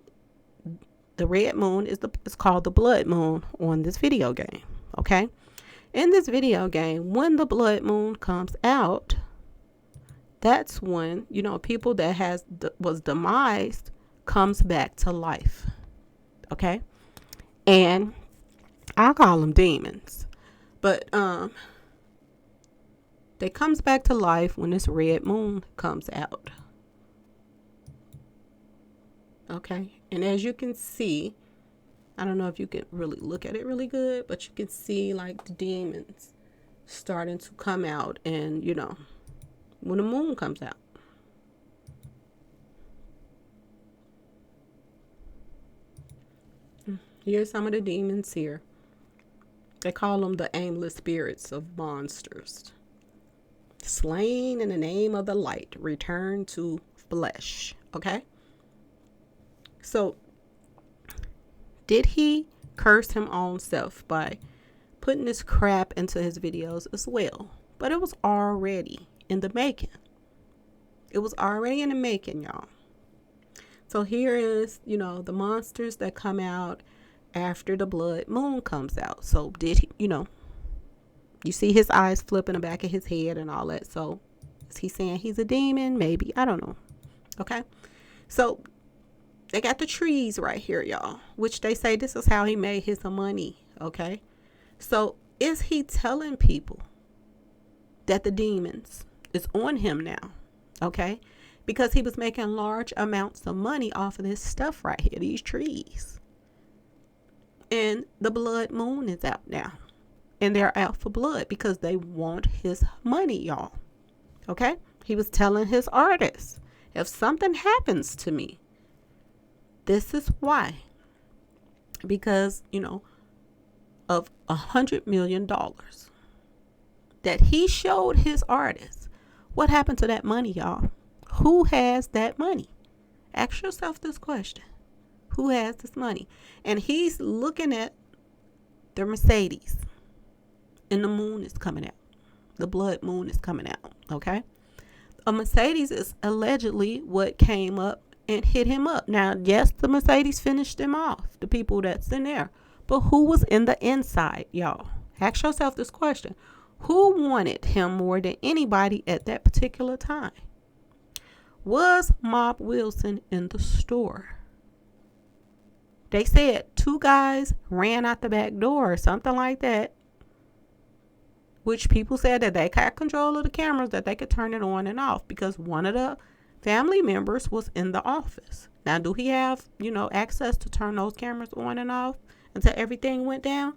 the red moon is called the blood moon on this video game. Okay, in this video game, when the blood moon comes out, that's when, people that was demised comes back to life. Okay, and I call them demons, but that comes back to life when this red moon comes out. Okay, and as you can see, I don't know if you can really look at it really good, but you can see like the demons starting to come out, and you know, when the moon comes out. Here's some of the demons here. They call them the aimless spirits of monsters. Slain in the name of the light, return to flesh. Okay? So, did he curse him own self by putting this crap into his videos as well? But it was already in the making. It was already in the making, y'all. So here is, you know, the monsters that come out after the blood moon comes out. So did he, you know, you see his eyes flip in the back of his head and all that. So is he saying he's a demon? Maybe. I don't know. Okay. So they got the trees right here, y'all, which they say this is how he made his money. Okay. So is he telling people that the demons is on him now? Okay. Because he was making large amounts of money off of this stuff right here, these trees. And the blood moon is out now. And they're out for blood because they want his money, y'all. Okay? He was telling his artists, if something happens to me, this is why. Because, you know, of $100 million that he showed his artists. What happened to that money, y'all? Who has that money? Ask yourself this question. Who has this money? And he's looking at the Mercedes. And the moon is coming out. The blood moon is coming out. Okay? A Mercedes is allegedly what came up and hit him up. Now, yes, the Mercedes finished him off. The people that's in there. But who was in the inside, y'all? Ask yourself this question. Who wanted him more than anybody at that particular time? Was Mob Wilson in the store? They said 2 guys ran out the back door or something like that. Which people said that they had control of the cameras, that they could turn it on and off because one of the family members was in the office. Now, do he have, you know, access to turn those cameras on and off until everything went down?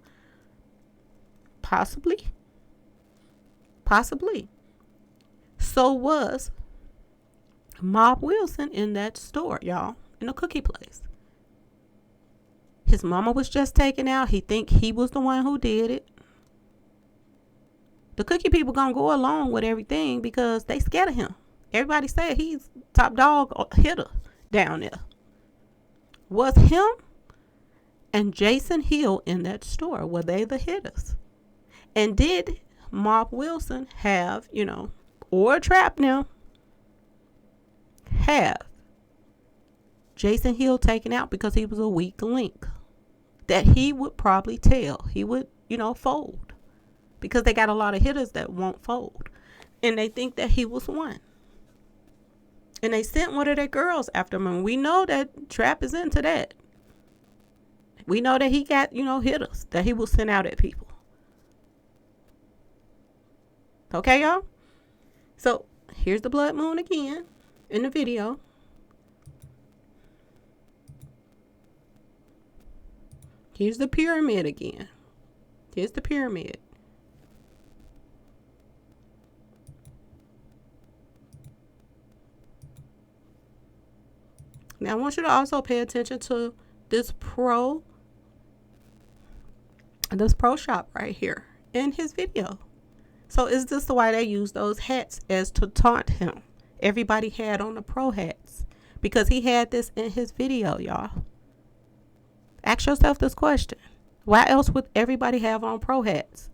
Possibly. Possibly. So was Mob Wilson in that store, y'all, in the cookie place. His mama was just taken out. He think he was the one who did it. The cookie people gonna go along with everything because they scared of him. Everybody said he's top dog hitter down there. Was him and Jason Hill in that store, were they the hitters? And did Mob Wilson have, you know, or Trap now, have Jason Hill taken out because he was a weak link that he would probably tell. He would, you know, fold because they got a lot of hitters that won't fold. And they think that he was one. And they sent one of their girls after him. And we know that Trap is into that. We know that he got, you know, hitters that he will send out at people. Okay, y'all? So here's the blood moon again in the video. Here's the pyramid again. Here's the pyramid. Now I want you to also pay attention to this pro shop right here in his video. So is this why they use those hats as to taunt him? Everybody had on the pro hats because he had this in his video, y'all. Ask yourself this question. Why else would everybody have on pro hats?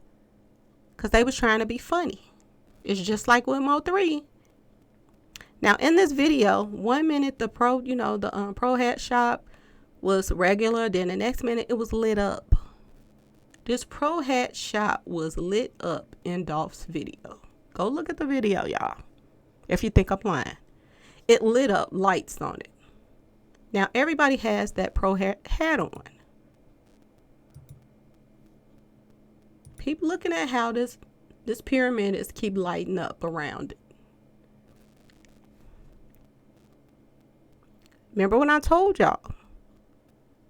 Because they was trying to be funny. It's just like with Mo3. Now in this video, 1 minute the pro, you know, the pro hat shop was regular. Then the next minute it was lit up. This pro hat shop was lit up in Dolph's video. Go look at the video, y'all. If you think I'm lying. It lit up, lights on it. Now everybody has that pro hat on. Keep looking at how this this pyramid is keep lighting up around it. Remember when I told y'all,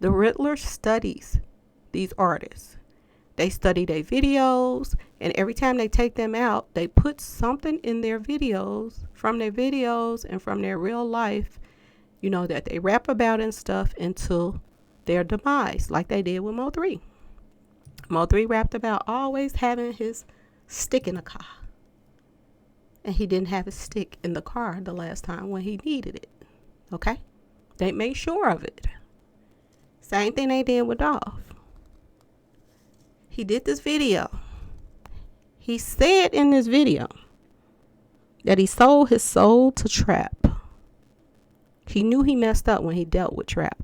the Riddler studies these artists. They study their videos, and every time they take them out, they put something in their videos, and from their real life, that they rap about and stuff until their demise, like they did with Mo3. Mo3 rapped about always having his stick in the car. And he didn't have his stick in the car the last time when he needed it. Okay? They made sure of it. Same thing they did with Dolph. He did this video. He said in this video that he sold his soul to trap. He knew he messed up when he dealt with trap.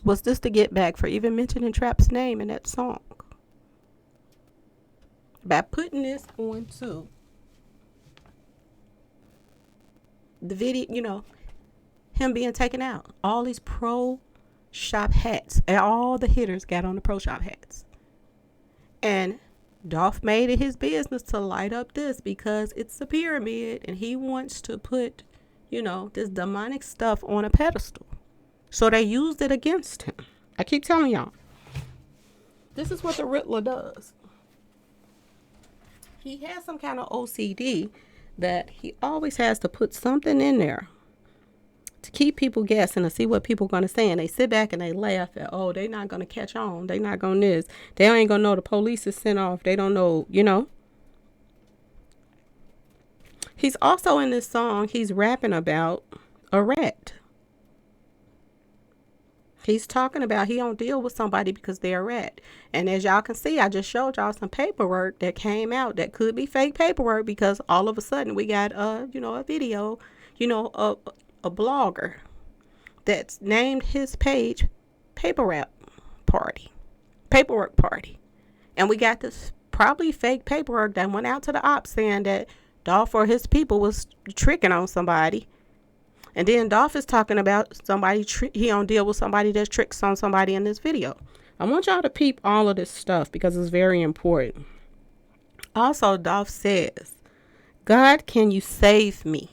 Was this to get back for even mentioning Trap's name in that song? By putting this onto the video, him being taken out. All these pro shop hats. And all the hitters got on the pro shop hats. And Dolph made it his business to light up this because it's a pyramid and he wants to put, this demonic stuff on a pedestal. So they used it against him. I keep telling y'all. This is what the Riddler does. He has some kind of OCD that he always has to put something in there to keep people guessing and see what people are going to say. And they sit back and they laugh at, they're not going to catch on. They're not going to this. They ain't going to know the police is sent off. They don't know, He's also in this song, he's rapping about a rat. He's talking about he don't deal with somebody because they're a rat. And as y'all can see, I just showed y'all some paperwork that came out that could be fake paperwork because all of a sudden we got a video, a blogger that's named his page Paperwork Party. And we got this probably fake paperwork that went out to the ops saying that Dolph or his people was tricking on somebody. And then Dolph is talking about somebody, he don't deal with somebody that tricks on somebody in this video. I want y'all to peep all of this stuff because it's very important. Also, Dolph says, God, can you save me?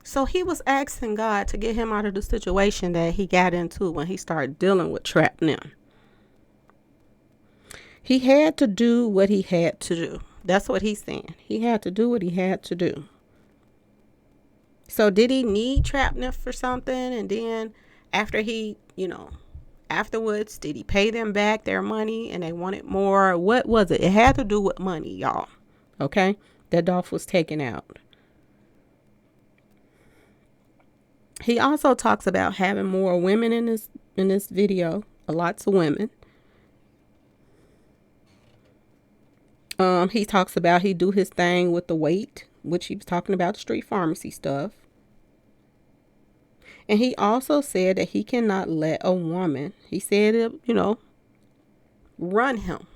So he was asking God to get him out of the situation that he got into when he started dealing with Trap now. He had to do what he had to do. That's what he's saying. He had to do what he had to do. So did he need Trapniff for something? And then after he, afterwards, did he pay them back their money and they wanted more? What was it? It had to do with money, y'all. Okay? That Dolph was taken out. He also talks about having more women in this video. Lots of women. He talks about he do his thing with the weight, which he was talking about the street pharmacy stuff. And he also said that he cannot let a woman, he said, run him.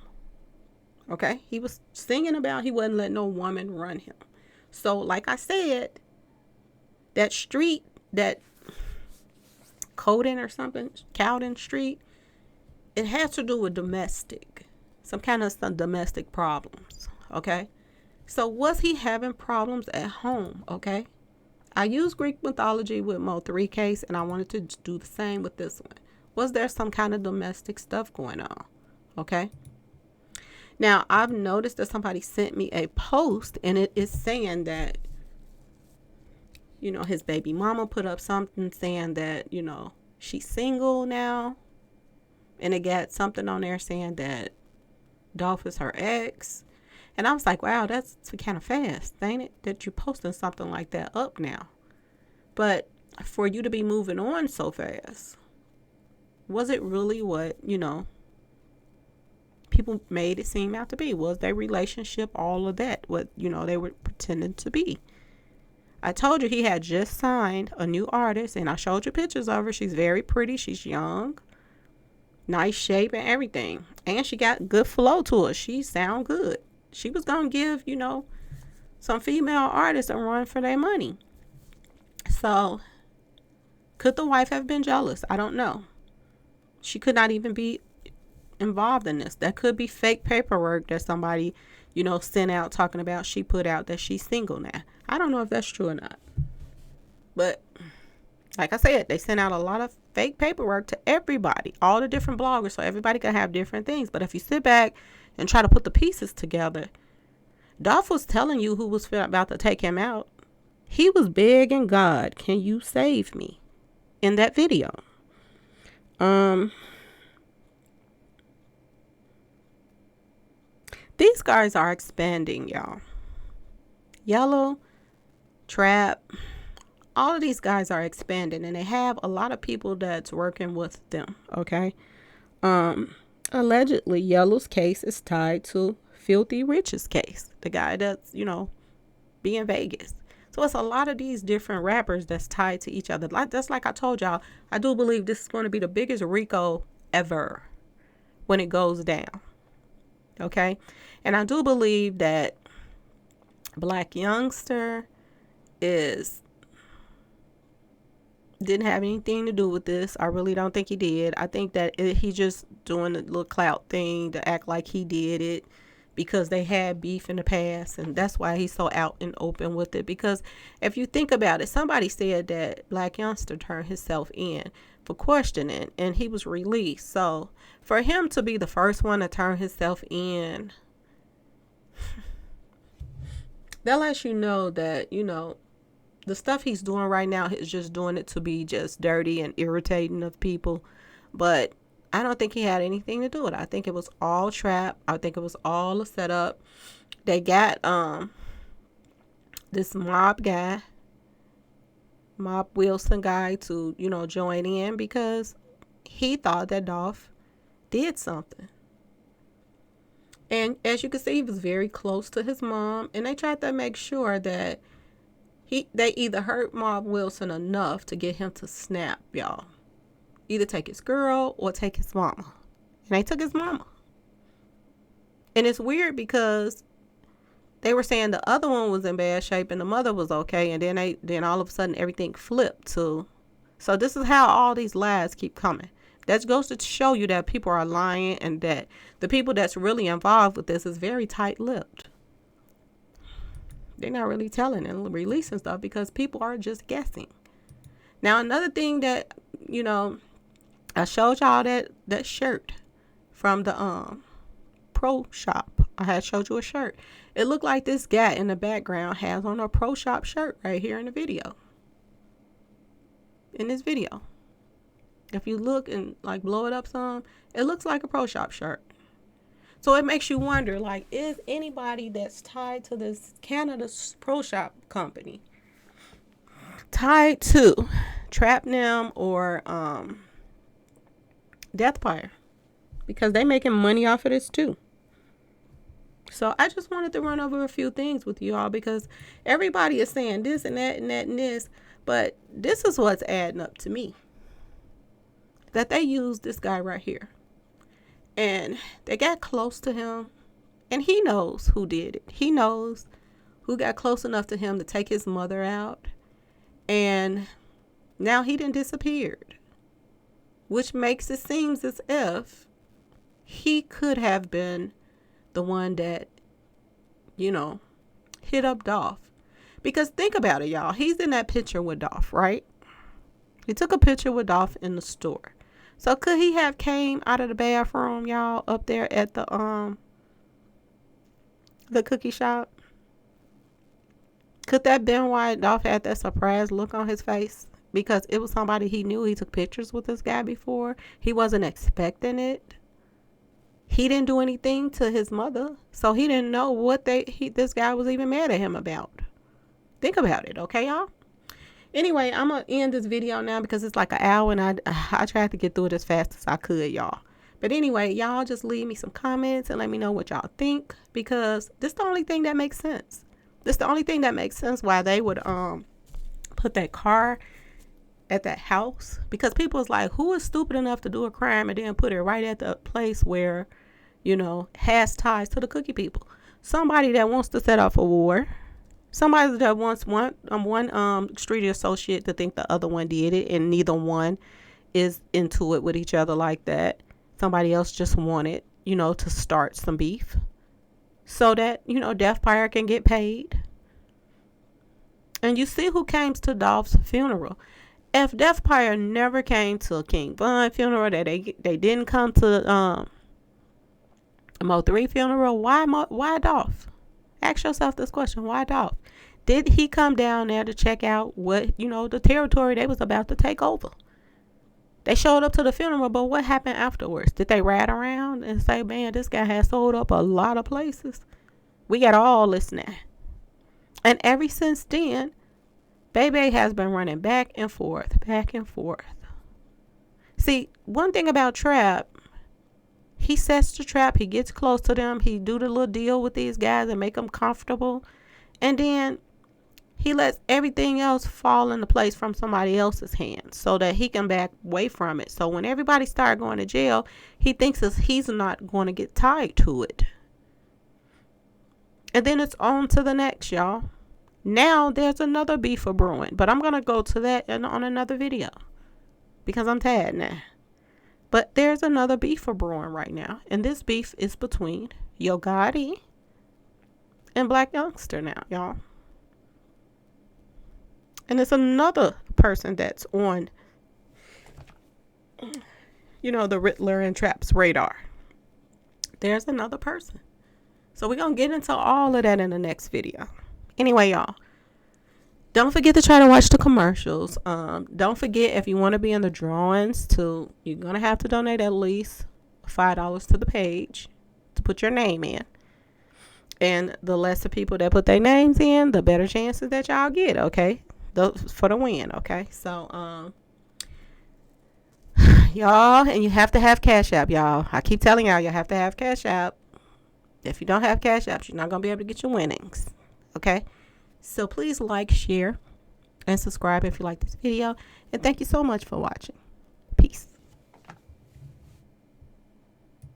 Okay? He was singing about he wouldn't let no woman run him. So, like I said, that street, that Cowden Street, it has to do with some domestic problems. Okay? So, was he having problems at home? Okay? I used Greek mythology with Mo3 case, and I wanted to do the same with this one. Was there some kind of domestic stuff going on? Okay. Now, I've noticed that somebody sent me a post, and it is saying that, his baby mama put up something saying that, she's single now. And it got something on there saying that Dolph is her ex. And I was like, wow, that's kind of fast, ain't it? That you're posting something like that up now. But for you to be moving on so fast, was it really what, people made it seem out to be? Was their relationship all of that what, they were pretending to be? I told you he had just signed a new artist, and I showed you pictures of her. She's very pretty. She's young, nice shape and everything. And she got good flow to her. She sound good. She was going to give, some female artists a run for their money. So, could the wife have been jealous? I don't know. She could not even be involved in this. That could be fake paperwork that somebody, sent out talking about she put out that she's single now. I don't know if that's true or not. But like I said, they sent out a lot of fake paperwork to everybody, all the different bloggers, so everybody can have different things. But if you sit back and try to put the pieces together, Dolph was telling you who was about to take him out. He was begging God, can you save me? In that video. These guys are expanding, y'all. Yellow, Trap, all of these guys are expanding, and they have a lot of people that's working with them, okay? Allegedly, Yellow's case is tied to Filthy Rich's case, the guy that's, be in Vegas. So it's a lot of these different rappers that's tied to each other. That's like I told y'all, I do believe this is going to be the biggest RICO ever when it goes down. Okay? And I do believe that Black Youngster didn't have anything to do with this. I really don't think he did. I think that he's just doing a little clout thing to act like he did it because they had beef in the past, and that's why he's so out and open with it. Because if you think about it, somebody said that Black Youngster turned himself in for questioning, and he was released. So for him to be the first one to turn himself in, that lets you know that, the stuff he's doing right now is just doing it to be just dirty and irritating of people. But I don't think he had anything to do with it. I think it was all trap. I think it was all a setup. They got this Mob Wilson guy to, join in because he thought that Dolph did something. And as you can see, he was very close to his mom, and they tried to make sure that they either hurt Mob Wilson enough to get him to snap, y'all. Either take his girl or take his mama. And they took his mama. And it's weird because they were saying the other one was in bad shape and the mother was okay, and then all of a sudden everything flipped to. So this is how all these lies keep coming. That goes to show you that people are lying, and that the people that's really involved with this is very tight-lipped. They're not really telling and releasing stuff because people are just guessing. Now, another thing that, I showed y'all that shirt from the Pro Shop. I had showed you a shirt. It looked like this guy in the background has on a Pro Shop shirt right here in the video. In this video. If you look and blow it up some, it looks like a Pro Shop shirt. So it makes you wonder, is anybody that's tied to this Canada's Pro Shop company tied to Trapnam or Deathfire? Because they making money off of this too. So I just wanted to run over a few things with you all, because everybody is saying this and that and that and this, but this is what's adding up to me. That they used this guy right here. And they got close to him, and he knows who did it. He knows who got close enough to him to take his mother out. And now he done disappeared, which makes it seem as if he could have been the one that, hit up Dolph. Because think about it, y'all. He's in that picture with Dolph, right? He took a picture with Dolph in the store. So could he have came out of the bathroom, y'all, up there at the cookie shop? Could that been why Dolph had that surprised look on his face? Because it was somebody he knew. He took pictures with this guy before. He wasn't expecting it. He didn't do anything to his mother, so he didn't know what this guy was even mad at him about. Think about it, okay, y'all? Anyway, I'm going to end this video now because it's like an hour, and I tried to get through it as fast as I could, y'all. But anyway, y'all just leave me some comments and let me know what y'all think, because this is the only thing that makes sense. This is the only thing that makes sense why they would put that car at that house. Because people is like, who is stupid enough to do a crime and then put it right at the place where, has ties to the cookie people? Somebody that wants to set off a war. Somebody that wants one street associate to think the other one did it, and neither one is into it with each other like that. Somebody else just wanted, to start some beef so that, Death Pyre can get paid. And you see who came to Dolph's funeral. If Death Pyre never came to King Von funeral, that they didn't come to Mo3 funeral, why Dolph? Ask yourself this question: why Dolph? Did he come down there to check out what, the territory they was about to take over? They showed up to the funeral, but what happened afterwards? Did they ride around and say, man, this guy has sold up a lot of places? We got all this now. And ever since then, Bebe has been running back and forth, back and forth. See, one thing about Trap, he sets the trap, he gets close to them, he do the little deal with these guys and make them comfortable. And then he lets everything else fall into place from somebody else's hands so that he can back away from it. So when everybody started going to jail, he thinks he's not going to get tied to it. And then it's on to the next, y'all. Now there's another beef for brewing, but I'm going to go to that on another video because I'm tired now. But there's another beef for brewing right now. And this beef is between Yo Gotti and Black Youngster now, y'all. And it's another person that's on, the Riddler and Trap's radar. There's another person. So we're going to get into all of that in the next video. Anyway, y'all, don't forget to try to watch the commercials. Don't forget, if you want to be in the drawings, you're going to have to donate at least $5 to the page to put your name in. And the less the people that put their names in, the better chances that y'all get, okay? For the win, okay? So, y'all, and you have to have Cash App, y'all. I keep telling y'all, you have to have Cash App. If you don't have Cash App, you're not going to be able to get your winnings, okay? So please like, share, and subscribe if you like this video. And thank you so much for watching. Peace.